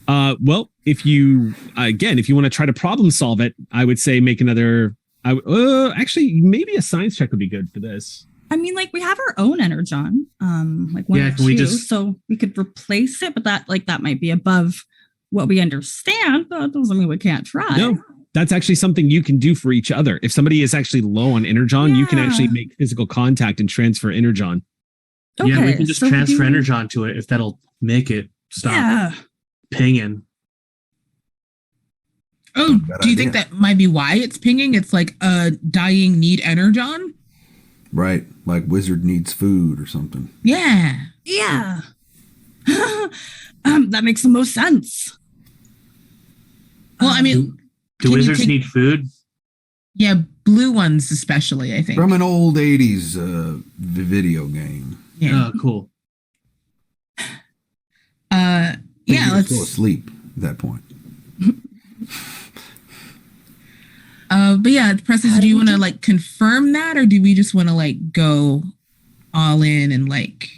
Well, if you want to try to problem solve it, I would say make another. Actually, maybe a science check would be good for this. I mean, like we have our own energon, like one or two, so we could replace it, but that might be above what we understand. But that doesn't mean we can't try. No, that's actually something you can do for each other. If somebody is actually low on energon, you can actually make physical contact and transfer energon. Okay, yeah, we can just transfer energon to it if that'll make it stop pinging. Oh, do you think that might be why it's pinging? It's like a dying need energon? Right, like wizard needs food or something. Yeah. Yeah. That makes the most sense. Well, I mean, do wizards need food? Yeah, blue ones especially, I think. From an old 80s video game. Yeah. Oh, cool. Let's go asleep at that point. But yeah, Preston, do you want to like confirm that, or do we just want to like go all in and like?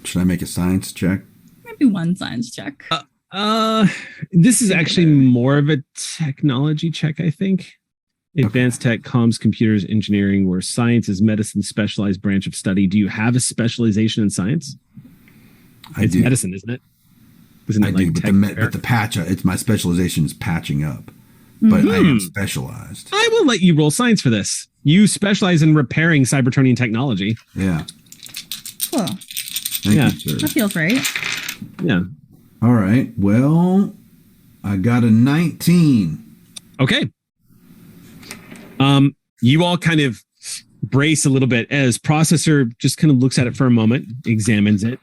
Should I make a science check? Maybe one science check. This is actually more of a technology check, I think. Advanced tech, comms, computers, engineering, where science is medicine's specialized branch of study. Do you have a specialization in science? It's do. Medicine, isn't it? Isn't it I do, but the patch, it's my specialization is patching up. But I am specialized. I will let you roll science for this. You specialize in repairing Cybertronian technology. Yeah. Cool. Thank you, sir. That feels right. Yeah. All right. Well, I got a 19. Okay. You all kind of brace a little bit as processor just kind of looks at it for a moment, examines it,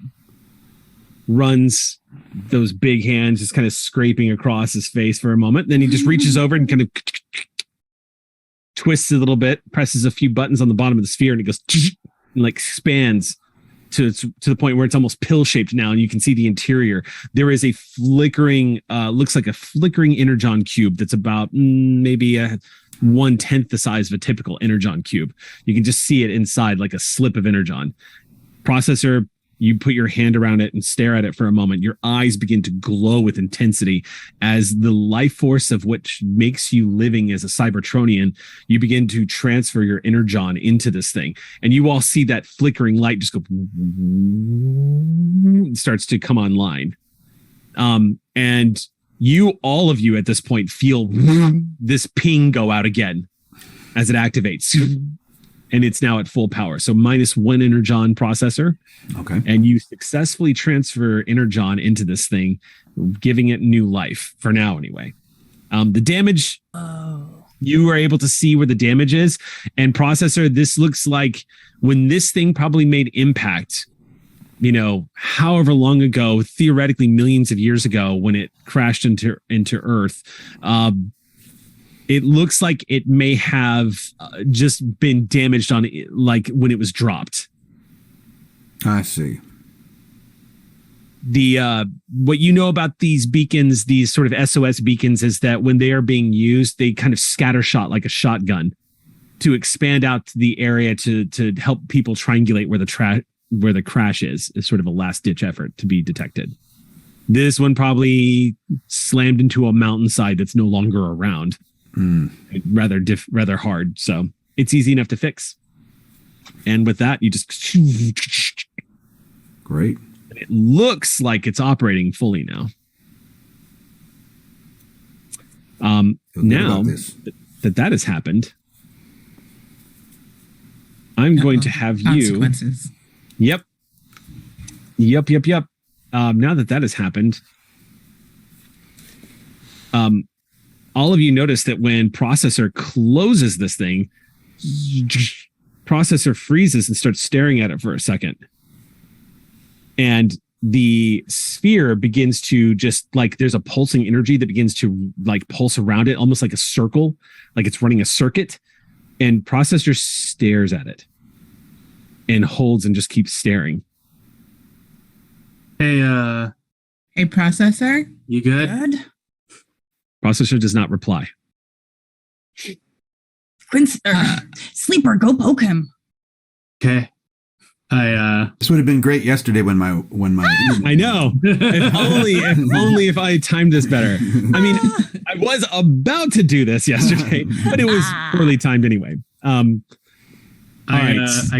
runs those big hands just kind of scraping across his face for a moment. Then he just reaches over and kind of twists a little bit, presses a few buttons on the bottom of the sphere, and it goes and like expands to the point where it's almost pill shaped now, and you can see the interior. There is a flickering, looks like a flickering energon cube that's about maybe 1/10 the size of a typical energon cube. You can just see it inside like a slip of energon. Processor, you put your hand around it and stare at it for a moment. Your eyes begin to glow with intensity as the life force of which makes you living as a Cybertronian, you begin to transfer your energon into this thing. And you all see that flickering light just go, starts to come online. And all of you at this point feel this ping go out again as it activates. And it's now at full power. So -1 energon processor. Okay. And you successfully transfer energon into this thing, giving it new life for now anyway. The damage You are able to see where the damage is. And processor, this looks like when this thing probably made impact, however long ago, theoretically millions of years ago, when it crashed into Earth, it looks like it may have just been damaged on like when it was dropped. I see. What you know about these beacons, these sort of SOS beacons, is that when they are being used, they kind of scatter shot like a shotgun to expand out to the area to help people triangulate where the crash is sort of a last ditch effort to be detected. This one probably slammed into a mountainside that's no longer around. Rather hard. So it's easy enough to fix. And with that, you just great. It looks like it's operating fully now. Now that has happened, I'm going to have you. Yep. Now that has happened, all of you notice that when processor closes this thing, processor freezes and starts staring at it for a second. And the sphere begins to just like, there's a pulsing energy that begins to like pulse around it, almost like a circle, like it's running a circuit. And processor stares at it and holds and just keeps staring. Hey, processor? You good? Processor does not reply. Sleeper, go poke him. Okay. This would have been great yesterday when my I know. If only if I timed this better. I mean, I was about to do this yesterday, but it was poorly timed anyway. I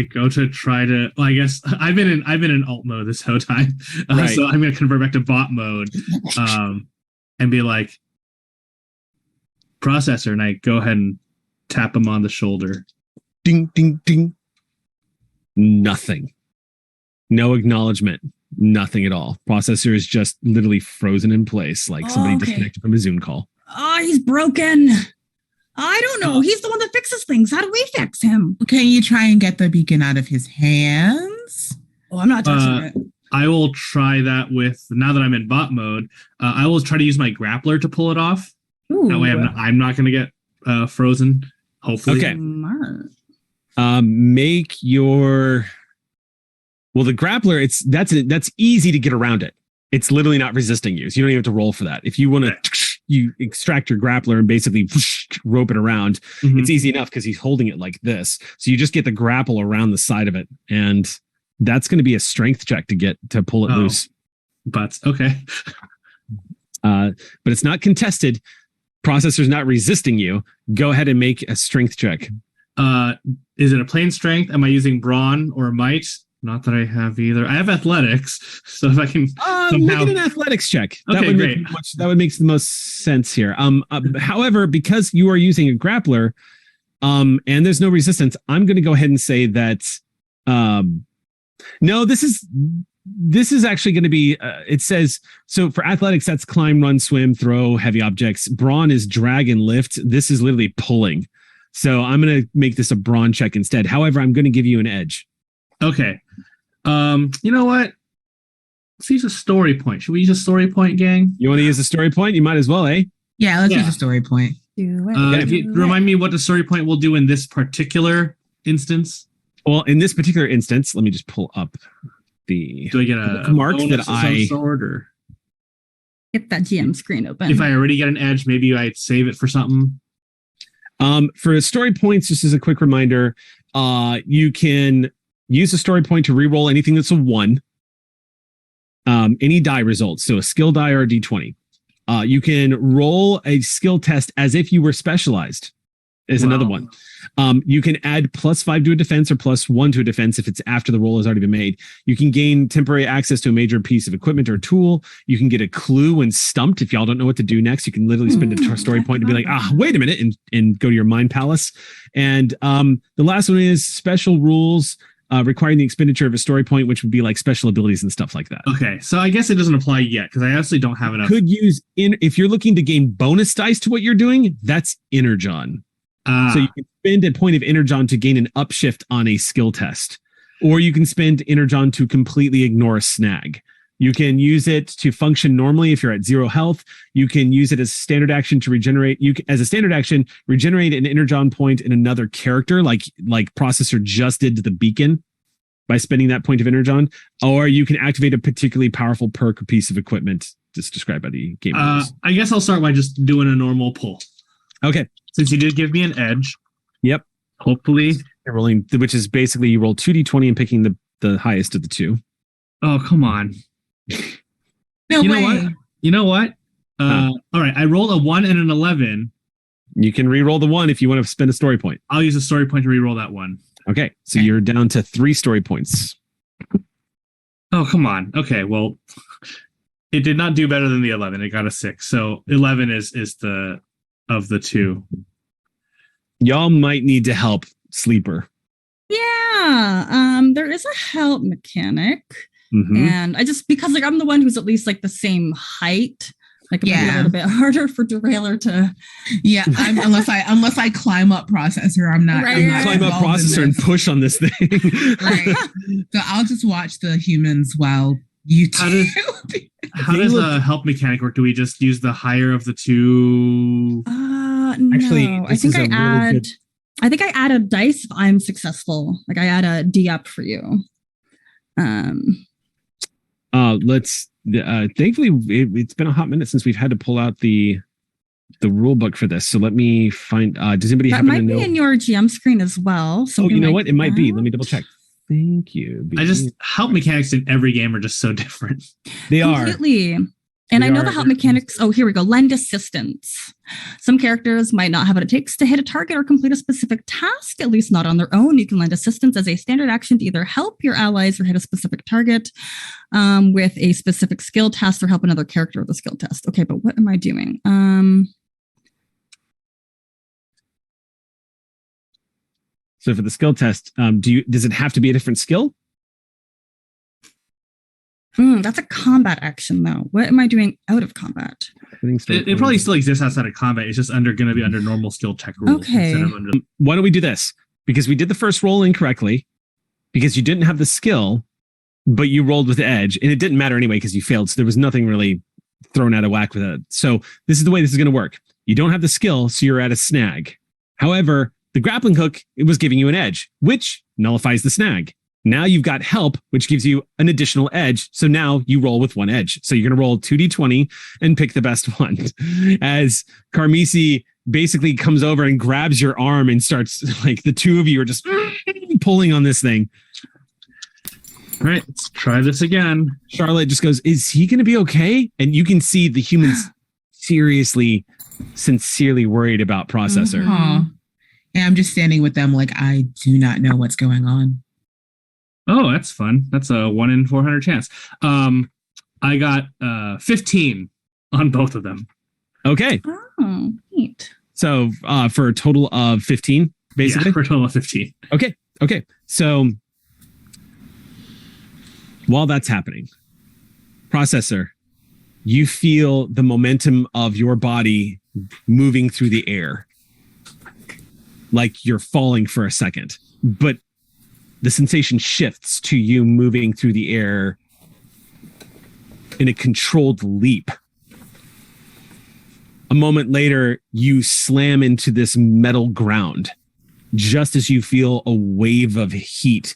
go to try to. Well, I guess I've been in alt mode this whole time, Right. So I'm going to convert back to bot mode, and be like, processor, and I go ahead and tap him on the shoulder. Ding, ding, ding. Nothing. No acknowledgement. Nothing at all. Processor is just literally frozen in place, like somebody disconnected from a Zoom call. Oh, he's broken. I don't know. He's the one that fixes things. How do we fix him? Can you try and get the beacon out of his hands? Oh, I'm not touching it. I will try that with, now that I'm in bot mode, I will try to use my grappler to pull it off. Ooh. That way I'm not going to get frozen, hopefully. Okay. Smart. Make your... Well, the grappler, that's easy to get around it. It's literally not resisting you, so you don't even have to roll for that. If you want to, you extract your grappler and basically rope it around. Mm-hmm. It's easy enough because he's holding it like this. So you just get the grapple around the side of it, and that's going to be a strength check to pull it loose. But okay. But it's not contested. Processor's not resisting you. Go ahead and make a strength check. Is it a plain strength? Am I using brawn or might? Not that I have either. I have athletics, so if I can make it an athletics check. Okay, great. That would make the most sense here. However, because you are using a grappler, and there's no resistance, I'm going to go ahead and say that. No, this is actually going to be. It says so for athletics. That's climb, run, swim, throw, heavy objects. Brawn is drag and lift. This is literally pulling. So I'm going to make this a brawn check instead. However, I'm going to give you an edge. Okay. You know what? Let's use a story point. Should we use a story point, gang? You want to use a story point? You might as well, eh? Yeah, let's use a story point. Remind me what the story point will do in this particular instance. Well, in this particular instance, let me just pull up the. Do I get a mark bonus that of some I sort, or Get that GM screen open. if I already get an edge, maybe I'd save it for something. For story points, just as a quick reminder, you can use a story point to reroll anything that's a 1. Any die results, so a skill die or a d20. You can roll a skill test as if you were specialized. Is another one. You can add +5 to a defense or +1 to a defense if it's after the roll has already been made. You can gain temporary access to a major piece of equipment or tool. You can get a clue when stumped. If y'all don't know what to do next, you can literally spend a story point to be like, wait a minute, and go to your mind palace. And the last one is special rules requiring the expenditure of a story point, which would be like special abilities and stuff like that. Okay, so I guess it doesn't apply yet because I actually don't have enough. Could use if you're looking to gain bonus dice to what you're doing, that's Energon. So you can spend a point of Energon to gain an upshift on a skill test, or you can spend Energon to completely ignore a snag. You can use it to function normally if you're at 0 health. You can use it as a standard action to regenerate. As a standard action, regenerate an Energon point in another character, like Processor just did to the Beacon by spending that point of Energon. Or you can activate a particularly powerful perk or piece of equipment just described by the game rules. I guess I'll start by just doing a normal pull. Okay. Since you did give me an edge. Yep. Hopefully. You're rolling, which is basically you roll 2d20 and picking the highest of the two. Oh, come on. No you way. Know what? All right. I rolled a 1 and an 11. You can re-roll the 1 if you want to spend a story point. I'll use a story point to re-roll that 1. Okay. So you're down to 3 story points. Oh, come on. Okay. Well, it did not do better than the 11. It got a 6. So 11 is the of the 2. Y'all might need to help Sleeper. Yeah. There is a help mechanic. Mm-hmm. And I just, because like I'm the one who's at least like the same height, like it might be a little bit harder for Derailer to. Yeah, unless I climb up Processor, I'm not. Right, I'm not climb up Processor and push on this thing. Right. So I'll just watch the humans while you two. How does a help mechanic work? Do we just use the higher of the 2? No. Actually, I think I add a dice if I'm successful. Like I add a D up for you. Let's thankfully it's been a hot minute since we've had to pull out the rule book for this. So let me find does anybody happen to know? That might be in your GM screen as well. Oh, you know what? It might be. Let me double check. Thank you. Help mechanics in every game are just so different. They completely. And I know the help mechanics. Oh, here we go. Lend assistance. Some characters might not have what it takes to hit a target or complete a specific task, at least not on their own. You can lend assistance as a standard action to either help your allies or hit a specific target with a specific skill test or help another character with a skill test. Okay, but what am I doing? So for the skill test, does it have to be a different skill? That's a combat action, though. What am I doing out of combat? It probably still exists outside of combat. It's just going to be under normal skill check rules. Okay. Why don't we do this? Because we did the first roll incorrectly, because you didn't have the skill, but you rolled with edge, and it didn't matter anyway because you failed. So there was nothing really thrown out of whack with it. So this is the way this is going to work. You don't have the skill, so you're at a snag. However, the grappling hook, it was giving you an edge, which nullifies the snag. Now you've got help, which gives you an additional edge. So now you roll with 1 edge. So you're going to roll 2d20 and pick the best one. As Carmisi basically comes over and grabs your arm and starts, like, the two of you are just pulling on this thing. All right, let's try this again. Charlotte just goes, is he going to be okay? And you can see the humans sincerely worried about Processor. Mm-hmm. Yeah, I'm just standing with them like I do not know what's going on. Oh, that's fun. That's a 1 in 400 chance. I got 15 on both of them. Okay. Oh, neat. So for a total of 15, basically? Yeah, for a total of 15. Okay. So while that's happening, Processor, you feel the momentum of your body moving through the air. Like you're falling for a second. But the sensation shifts to you moving through the air in a controlled leap. A moment later, you slam into this metal ground just as you feel a wave of heat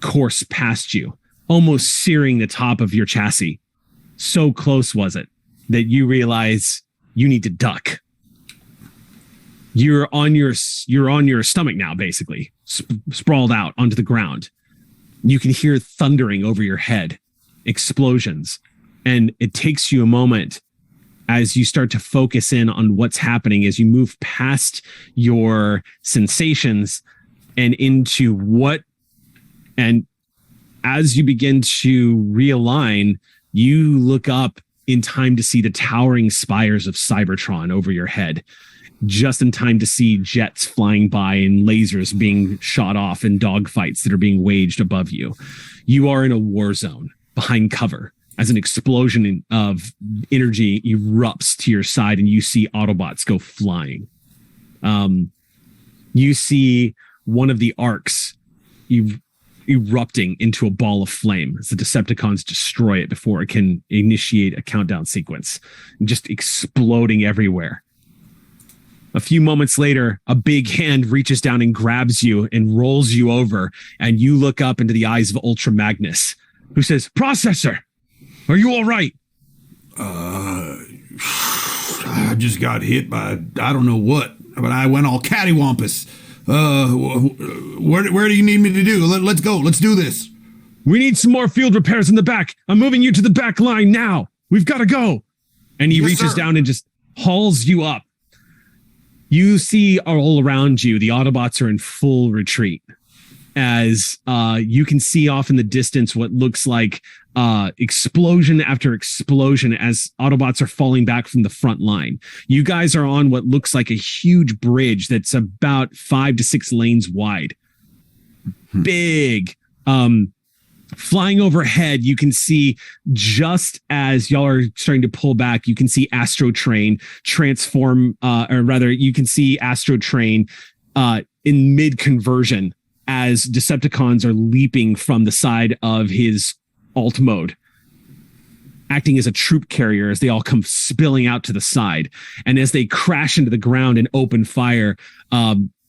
course past you, almost searing the top of your chassis. So close was it that you realize you need to duck. You're on your stomach now, basically, sprawled out onto the ground. You can hear thundering over your head, explosions, and it takes you a moment as you start to focus in on what's happening as you move past your sensations and into what, and as you begin to realign, you look up in time to see the towering spires of Cybertron over your head. Just in time to see jets flying by and lasers being shot off and dogfights that are being waged above you. You are in a war zone behind cover as an explosion of energy erupts to your side and you see Autobots go flying. You see one of the arcs erupting into a ball of flame as the Decepticons destroy it before it can initiate a countdown sequence, just exploding everywhere. A few moments later, a big hand reaches down and grabs you and rolls you over, and you look up into the eyes of Ultra Magnus, who says, "Processor, are you all right?" I just got hit by I don't know what, but I went all cattywampus. Where do you need me to do? Let's go. Let's do this. "We need some more field repairs in the back. I'm moving you to the back line now. We've got to go." And he reaches down and just hauls you up. You see all around you, the Autobots are in full retreat, as you can see off in the distance what looks like explosion after explosion as Autobots are falling back from the front line. You guys are on what looks like a huge bridge that's about 5 to 6 lanes wide. Big. Flying overhead, you can see, just as y'all are starting to pull back, you can see Astro Train transform, or rather, you can see Astro Train in mid-conversion as Decepticons are leaping from the side of his alt mode, acting as a troop carrier as they all come spilling out to the side. And as they crash into the ground and open fire,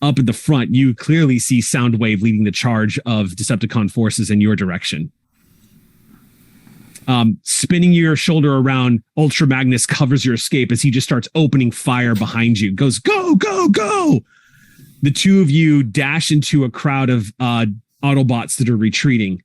up at the front, you clearly see Soundwave leading the charge of Decepticon forces in your direction. Spinning your shoulder around, Ultra Magnus covers your escape as he just starts opening fire behind you. Goes, "Go, go, go!" The two of you dash into a crowd of Autobots that are retreating.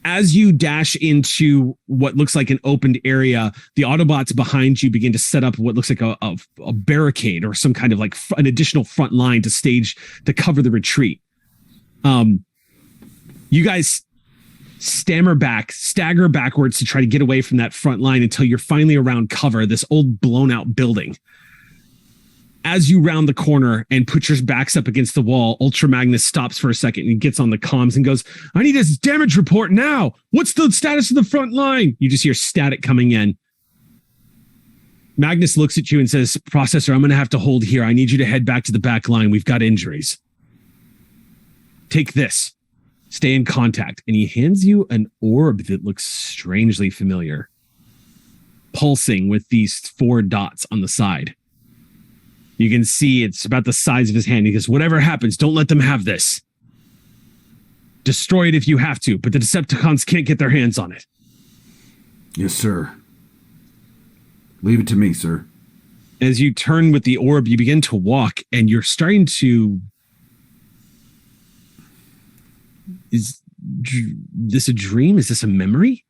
As you dash into what looks like an opened area, the Autobots behind you begin to set up what looks like a barricade or some kind of like an additional front line to cover the retreat. You guys stagger backwards to try to get away from that front line until you're finally around cover, this old blown out building. As you round the corner and put your backs up against the wall, Ultra Magnus stops for a second and gets on the comms and goes, "I need a damage report now. What's the status of the front line?" You just hear static coming in. Magnus looks at you and says, "Processor, I'm going to have to hold here. I need you to head back to the back line. We've got injuries. Take this. Stay in contact." And he hands you an orb that looks strangely familiar, pulsing with these 4 dots on the side. You can see it's about the size of his hand. He goes, "Whatever happens, don't let them have this. Destroy it if you have to, but the Decepticons can't get their hands on it." Yes, sir. Leave it to me, sir. As you turn with the orb, you begin to walk, and you're starting to... Is this a dream? Is this a memory?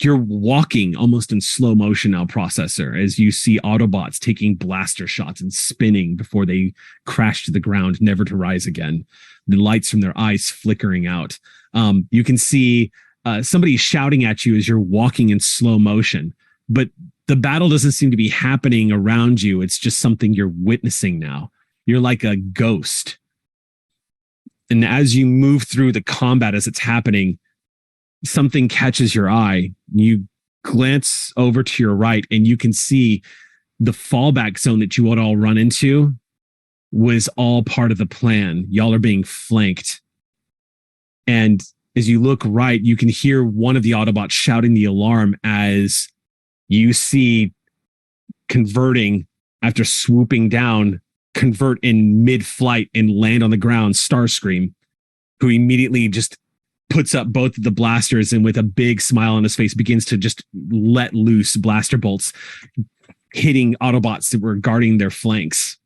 You're walking almost in slow motion now, Processor, as you see Autobots taking blaster shots and spinning before they crash to the ground, never to rise again. The lights from their eyes flickering out. You can see somebody shouting at you as you're walking in slow motion, but the battle doesn't seem to be happening around you. It's just something you're witnessing now. You're like a ghost. And as you move through the combat as it's happening, something catches your eye. You glance over to your right and you can see the fallback zone that you would all run into was all part of the plan. Y'all are being flanked. And as you look right, you can hear one of the Autobots shouting the alarm as you see converting after swooping down, convert in mid-flight and land on the ground, Starscream, who immediately just puts up both of the blasters and with a big smile on his face begins to just let loose blaster bolts, hitting Autobots that were guarding their flanks.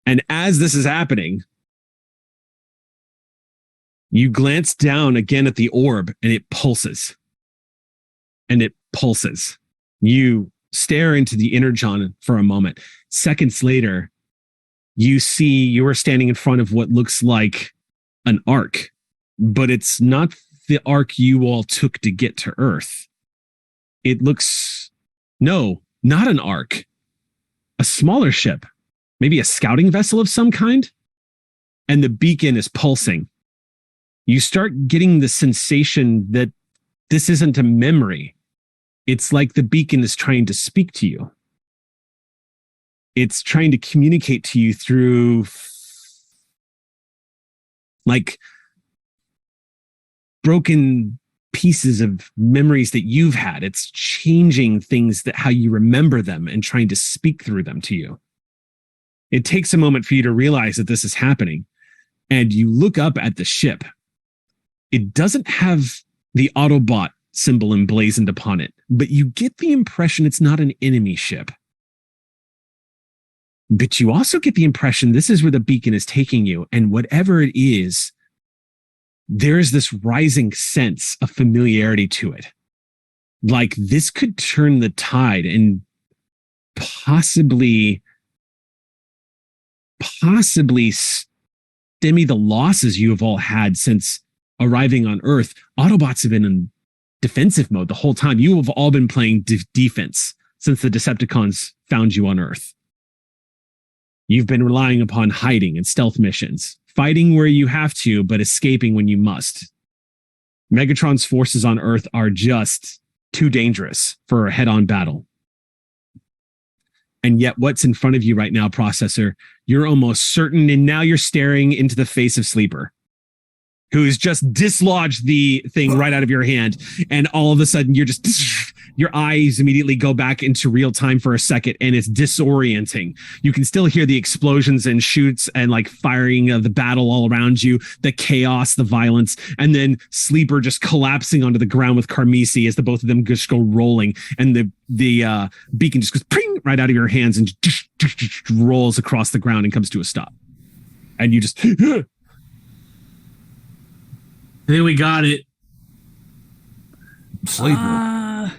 And as this is happening, you glance down again at the orb and it pulses. And it pulses. You stare into the Energon for a moment. Seconds later, you see you are standing in front of what looks like an arc, but it's not the arc you all took to get to Earth. It looks, no, not an arc. A smaller ship, maybe a scouting vessel of some kind. And the beacon is pulsing. You start getting the sensation that this isn't a memory. It's like the beacon is trying to speak to you. it's trying to communicate to you through like broken pieces of memories that you've had. It's changing things, that how you remember them, and trying to speak through them to you. It takes a moment for you to realize that this is happening. And you look up at the ship. It doesn't have the Autobot symbol emblazoned upon it, but you get the impression it's not an enemy ship. But you also get the impression this is where the beacon is taking you, and whatever it is, there's this rising sense of familiarity to it. Like this could turn the tide and possibly stemmy the losses you have all had since arriving on Earth. Autobots have been in defensive mode the whole time. You have all been playing defense since the Decepticons found you on Earth. You've been relying upon hiding and stealth missions, fighting where you have to, but escaping when you must. Megatron's forces on Earth are just too dangerous for a head-on battle. And yet what's in front of you right now, Processor, you're almost certain, and now you're staring into the face of Sleeper, who's just dislodged the thing right out of your hand. And all of a sudden you're just, your eyes immediately go back into real time for a second, and it's disorienting. You can still hear the explosions and shoots and like firing of the battle all around you, the chaos, the violence, and then Sleeper just collapsing onto the ground with Carmisi as the both of them just go rolling, and the beacon just goes ping right out of your hands and rolls across the ground and comes to a stop. And you just I think we got it. Sleeper.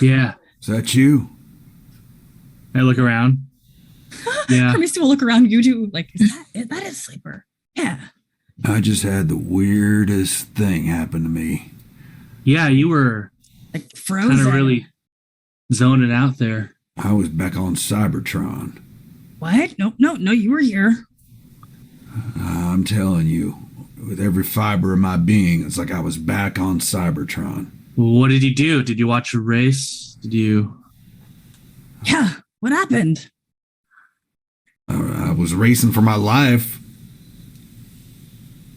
Yeah. Is that you? I look around. Yeah. Carmisi will look around. You do like, that is Sleeper. Yeah. I just had the weirdest thing happen to me. Yeah, you were Like frozen. kind of really zoning out there. I was back on Cybertron. What? No, you were here. I'm telling you, with every fiber of my being, it's like I was back on Cybertron. What did you do? Did you watch a race? Did you? Yeah. What happened? I was racing for my life.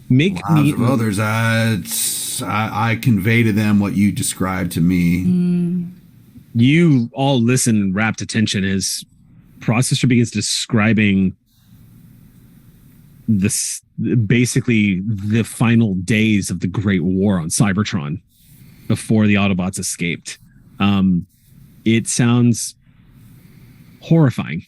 Make Lives me of others. I convey to them what you described to me. You all listen and rapt attention as Processor begins describing this, basically the final days of the Great War on Cybertron before the Autobots escaped. It sounds horrifying.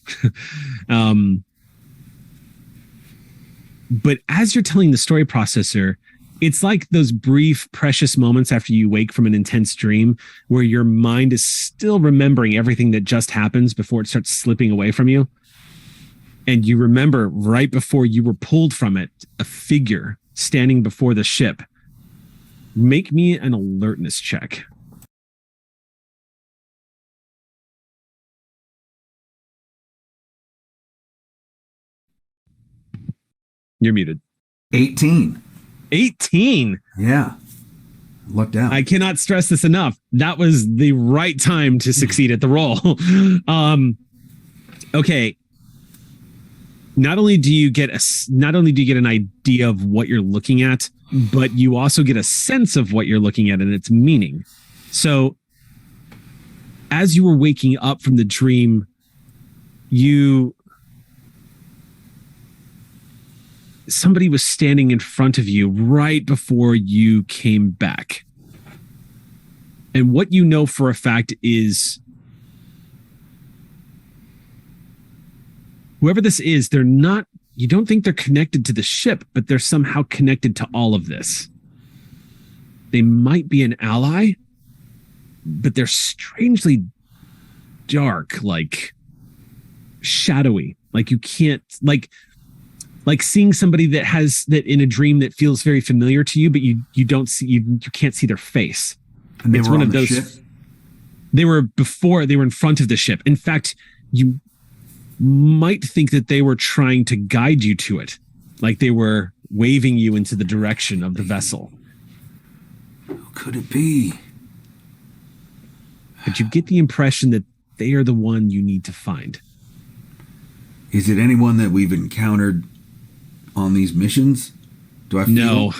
But as you're telling the story, Processor, it's like those brief, precious moments after you wake from an intense dream where your mind is still remembering everything that just happens before it starts slipping away from you. And you remember right before you were pulled from it, a figure standing before the ship. Make me an alertness check. You're muted. 18. 18. Yeah. Lucked out. I cannot stress this enough. That was the right time to succeed at the roll. Okay. Not only do you get an idea of what you're looking at, but you also get a sense of what you're looking at and its meaning. So as you were waking up from the dream, somebody was standing in front of you right before you came back. And what you know for a fact is whoever this is, you don't think they're connected to the ship, but they're somehow connected to all of this. They might be an ally, but they're strangely dark, like shadowy. Like you can't, like seeing somebody that has that in a dream that feels very familiar to you, but you can't see their face. And they it's were one on of the those. ship? They were in front of the ship. In fact, you might think that they were trying to guide you to it, like they were waving you into the direction of the vessel. Who could it be? But you get the impression that they are the one you need to find. Is it anyone that we've encountered on these missions? Do I feel?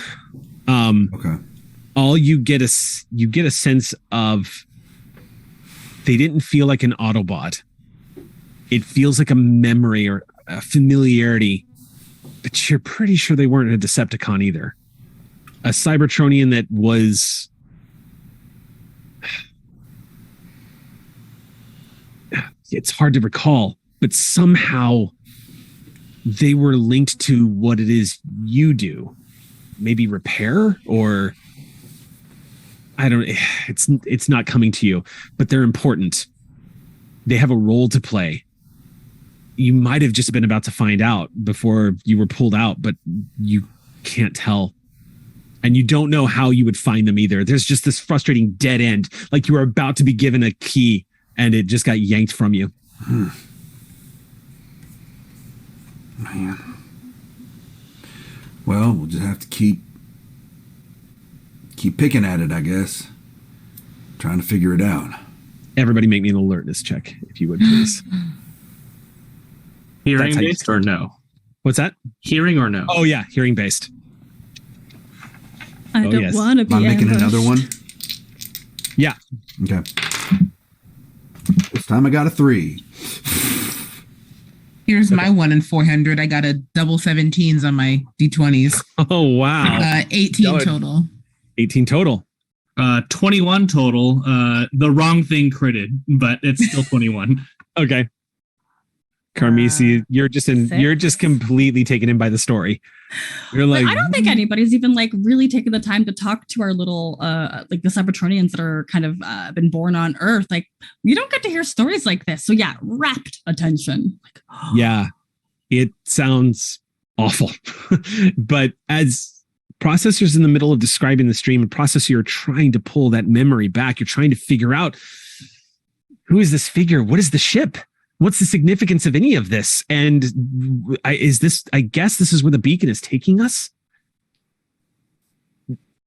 No. Okay. All you get a sense of they didn't feel like an Autobot. It feels like a memory or a familiarity, but you're pretty sure they weren't a Decepticon either. A Cybertronian that was it's hard to recall, but somehow they were linked to what it is you do. Maybe repair, or I don't, it's not coming to you, but they're important. They have a role to play. You might have just been about to find out before you were pulled out, but you can't tell. And you don't know how you would find them either. There's just this frustrating dead end, like you were about to be given a key and it just got yanked from you. Man. Well, we'll just have to keep picking at it, I guess. Trying to figure it out. Everybody make me an alertness check, if you would, please. Hearing based or no? What's that? Hearing or no? Oh, yeah. Hearing based. I don't want to be Am I making ambushed. another one? Yeah. Okay. This time I got a 3. Here's my 1 in 400. I got a double 17s on my D20s. Oh, wow. 18 total. 18 total. 21 total. The wrong thing critted, but it's still 21. Okay. Carmisi, you're just completely taken in by the story. You're like, I don't think anybody's even like really taken the time to talk to our little like the Cybertronians that are kind of been born on Earth. Like, you don't get to hear stories like this. So yeah, rapt attention. Like, yeah, it sounds awful. But as processors in the middle of describing the stream, and processor, you're trying to pull that memory back. You're trying to figure out, who is this figure? What is the ship? What's the significance of any of this? And I guess this is where the beacon is taking us.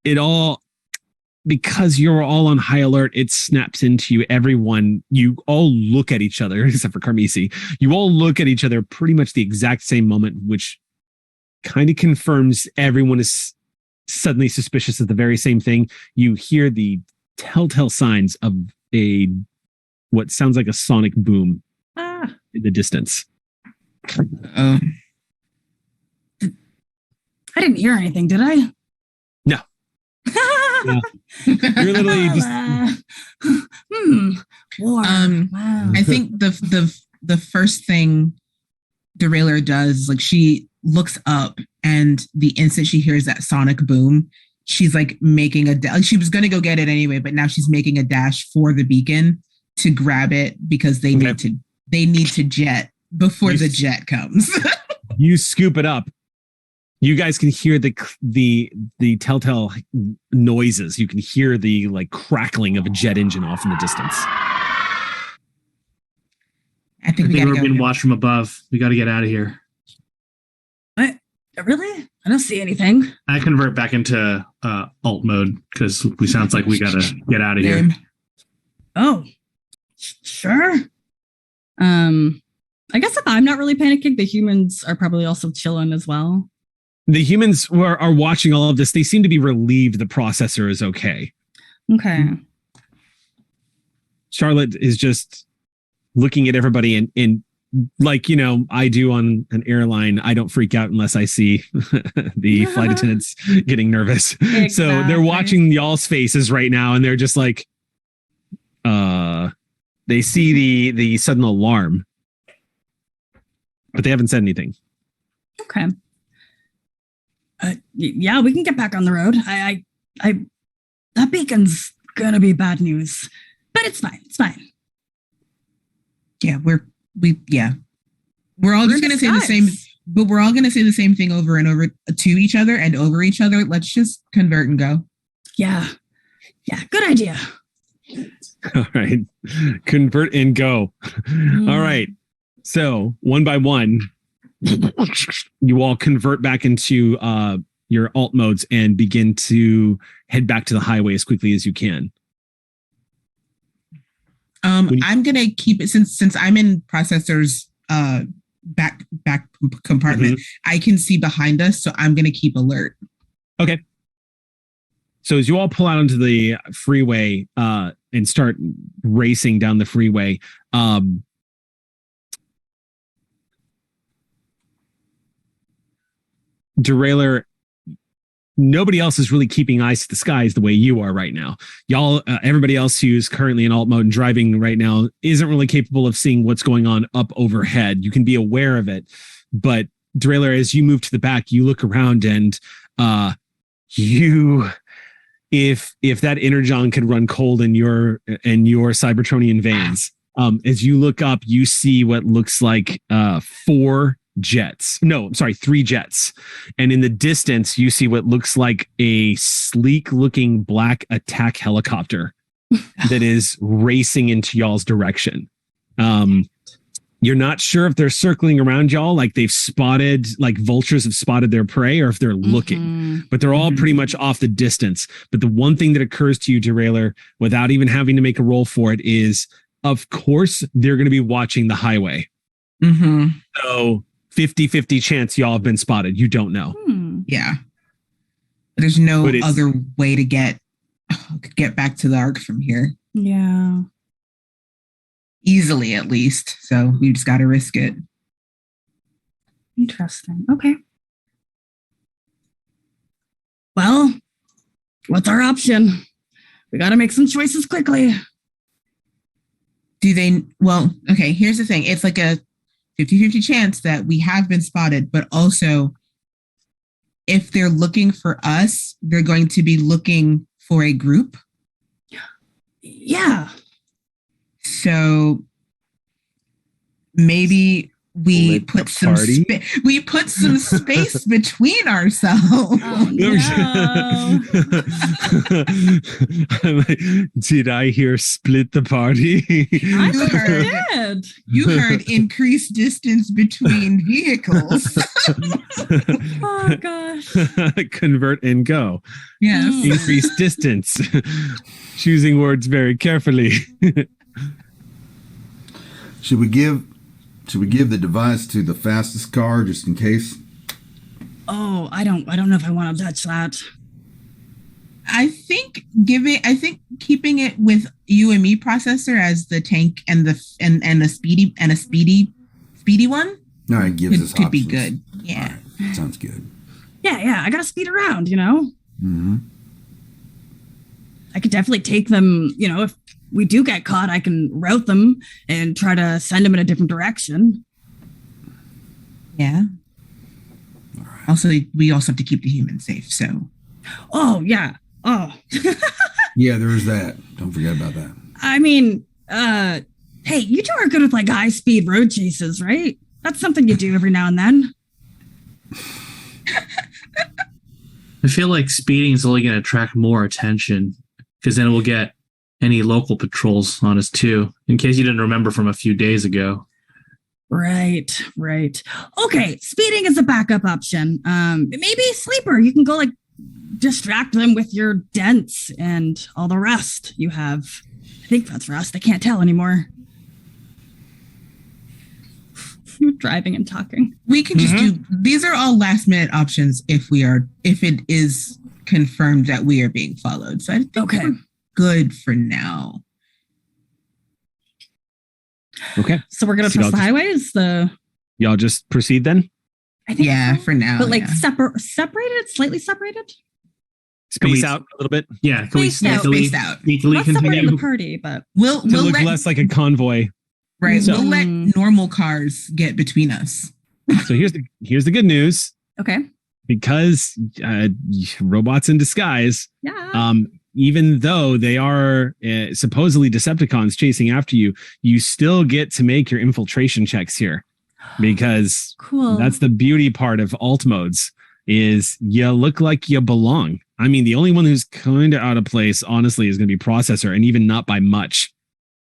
It all, because you're all on high alert, it snaps into you. Everyone, you all look at each other, except for Carmisi. You all look at each other pretty much the exact same moment, which kind of confirms everyone is suddenly suspicious of the very same thing. You hear the telltale signs of what sounds like a sonic boom in the distance. I didn't hear anything, did I? No. Yeah. You're literally just war. Wow. I think the first thing Derailer does is like she looks up, and the instant she hears that sonic boom, she's like making she was going to go get it anyway, but now she's making a dash for the beacon to grab it because they need to jet before the jet comes. You scoop it up. You guys can hear the telltale noises. You can hear the like crackling of a jet engine off in the distance. I think we're being watched from above. We got to get out of here. What? Really? I don't see anything. I convert back into alt mode because we sounds like we got to get out of here. Oh, sure. I guess if I'm not really panicking, the humans are probably also chilling as well. The humans who are watching all of this, they seem to be relieved the processor is okay. Okay. Charlotte is just looking at everybody and like, you know, I do on an airline, I don't freak out unless I see the flight attendants getting nervous. Exactly. So they're watching y'all's faces right now and they're just like, they see the sudden alarm, but they haven't said anything. Okay. Yeah, we can get back on the road. That beacon's gonna be bad news, but it's fine. It's fine. Yeah, we're all just gonna say the same, but we're all gonna say the same thing over and over to each other and over each other. Let's just convert and go. Yeah, good idea. All right, convert and go. All right, so one by one, you all convert back into your alt modes and begin to head back to the highway as quickly as you can. I'm gonna keep it since I'm in processor's back compartment. I can see behind us, so I'm going to keep alert. Okay. So as you all pull out onto the freeway and start racing down the freeway, Derailer, nobody else is really keeping eyes to the skies the way you are right now. Y'all, everybody else who's currently in alt mode and driving right now isn't really capable of seeing what's going on up overhead. You can be aware of it, but Derailer, as you move to the back, you look around and if that energon could run cold in your Cybertronian veins, as you look up, you see what looks like 3 jets. And in the distance, you see what looks like a sleek looking black attack helicopter that is racing into y'all's direction. You're not sure if they're circling around y'all, like they've spotted, like vultures have spotted their prey, or if they're looking, but they're all pretty much off the distance. But the one thing that occurs to you, Derailer, without even having to make a roll for it, is, of course, they're going to be watching the highway. So 50-50 chance y'all have been spotted. You don't know. Yeah. There's no other way to get back to the Ark from here. Yeah. Easily, at least. So we just got to risk it. Interesting. Okay. Well, what's our option? We got to make some choices quickly. Well, okay, here's the thing. It's like a 50-50 chance that we have been spotted, but also if they're looking for us, they're going to be looking for a group. Yeah. So maybe we put some space between ourselves. Oh, no. Did I hear split the party? You heard increased distance between vehicles. Oh gosh. Convert and go. Yes. Increased distance. Choosing words very carefully. Should we give the device to the fastest car just in case? Oh, I don't know if I want to touch that. I think keeping it with you and me processor as the tank and a speedy one. No, it gives us could be options. good. Yeah. Right. Sounds good. Yeah. I gotta speed around, you know? Mm-hmm. I could definitely take them, you know, if we do get caught, I can route them and try to send them in a different direction. Yeah. All right. Also, we also have to keep the humans safe, so. Oh, yeah. Oh. Yeah, there is that. Don't forget about that. I mean, hey, you two are good with like high speed road chases, right? That's something you do every now and then. I feel like speeding is only going to attract more attention because then we'll get any local patrols on us too, in case you didn't remember from a few days ago. Right. Okay, speeding is a backup option. Maybe sleeper. You can go like distract them with your dents and all the rest you have. I think that's rust. I can't tell anymore. You're driving and talking. We can just do. These are all last minute options if it is confirmed that we are being followed. So I think we're good for now. Okay. So we're gonna trust the highways. Y'all just proceed then. I think so. For now. But like separated, slightly separated. Space out a little bit. Yeah, can we spaced out? Not separating the party, but we'll look less like a convoy. Right. So, we'll let normal cars get between us. So here's the good news. Okay. Because robots in disguise. Yeah. Even though they are supposedly Decepticons chasing after you, you still get to make your infiltration checks here. Because that's the beauty part of alt modes is you look like you belong. I mean, the only one who's kind of out of place, honestly, is going to be processor, and even not by much.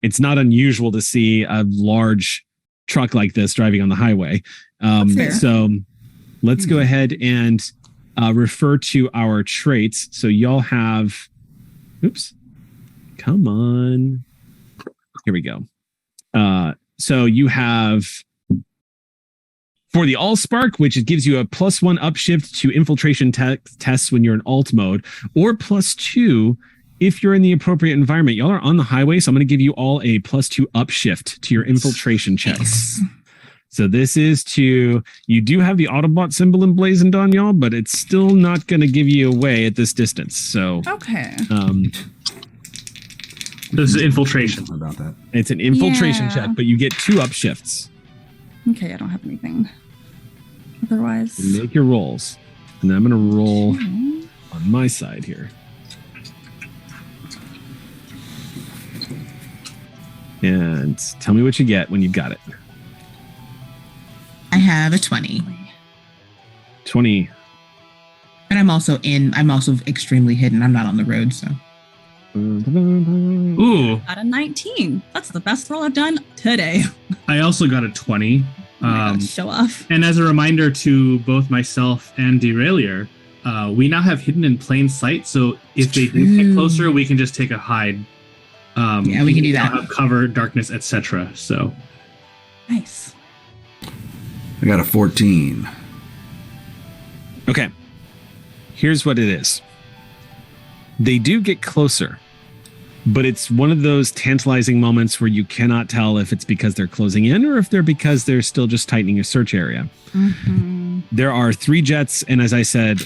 It's not unusual to see a large truck like this driving on the highway. So let's go ahead and refer to our traits. So y'all have, come on. Here we go. So you have For the Allspark, which it gives you a +1 upshift to infiltration tests when you're in alt mode, or +2 if you're in the appropriate environment. Y'all are on the highway, so I'm going to give you all a +2 upshift to your infiltration checks. So this is you do have the Autobot symbol emblazoned on y'all, but it's still not going to give you away at this distance. So Okay. This is infiltration. About that. It's an infiltration check, but you get 2 upshifts. Okay, I don't have anything. Otherwise. Make your rolls. And I'm going to roll on my side here. And tell me what you get when you got it. I have a 20. 20. But I'm also extremely hidden. I'm not on the road, so. Ooh. Got a 19. That's the best roll I've done today. I also got a 20. Show off. And as a reminder to both myself and Derailier, we now have hidden in plain sight. So if they do get closer, we can just take a hide. Yeah, we can do that. Have cover, darkness, etc. So Nice. I got a 14. Okay. Here's what it is. They do get closer, but it's one of those tantalizing moments where you cannot tell if it's because they're closing in or if they're because they're still just tightening a search area. Mm-hmm. There are 3 jets, and as I said,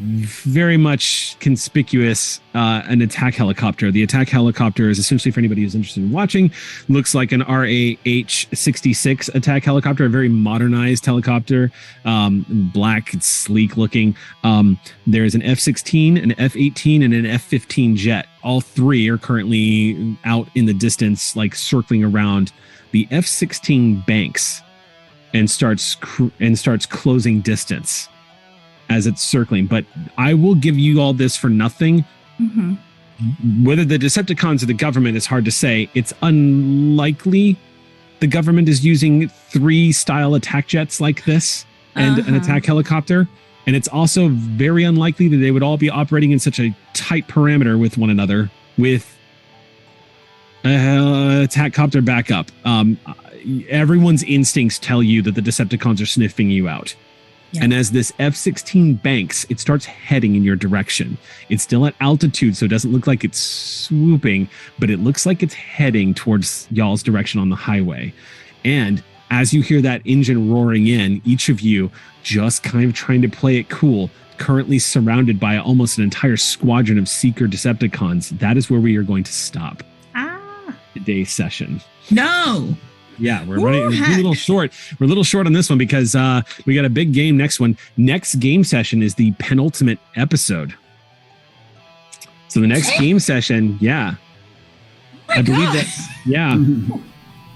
very much conspicuous, an attack helicopter. The attack helicopter is essentially, for anybody who's interested in watching, looks like an RAH-66 attack helicopter, a very modernized helicopter, black, sleek looking. There's an F-16, an F-18, and an F-15 jet. All 3 are currently out in the distance, like circling around. The F-16 banks and starts closing distance as it's circling. But I will give you all this for nothing. Mm-hmm. Whether the Decepticons or the government is hard to say. It's unlikely the government is using 3 style attack jets like this and an attack helicopter. And it's also very unlikely that they would all be operating in such a tight parameter with one another with attack copter backup. Everyone's instincts tell you that the Decepticons are sniffing you out. Yeah. And as this F-16 banks, it starts heading in your direction. It's still at altitude, so it doesn't look like it's swooping, but it looks like it's heading towards y'all's direction on the highway. And as you hear that engine roaring in, each of you just kind of trying to play it cool, currently surrounded by almost an entire squadron of Seeker Decepticons. That is where we are going to stop today's session. No! Yeah, we're running a little short. We're a little short on this one because we got a big game next one. Next game session is the penultimate episode. So the next game session, yeah. I believe that, yeah.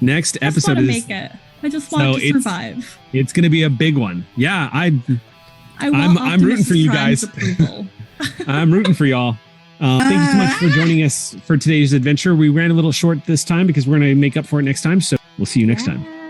Next episode is... make it. I just want to survive. It's going to be a big one. Yeah, I'm rooting for you guys. I'm rooting for y'all. Thank you so much for joining us for today's adventure. We ran a little short this time because we're going to make up for it next time. So we'll see you next time.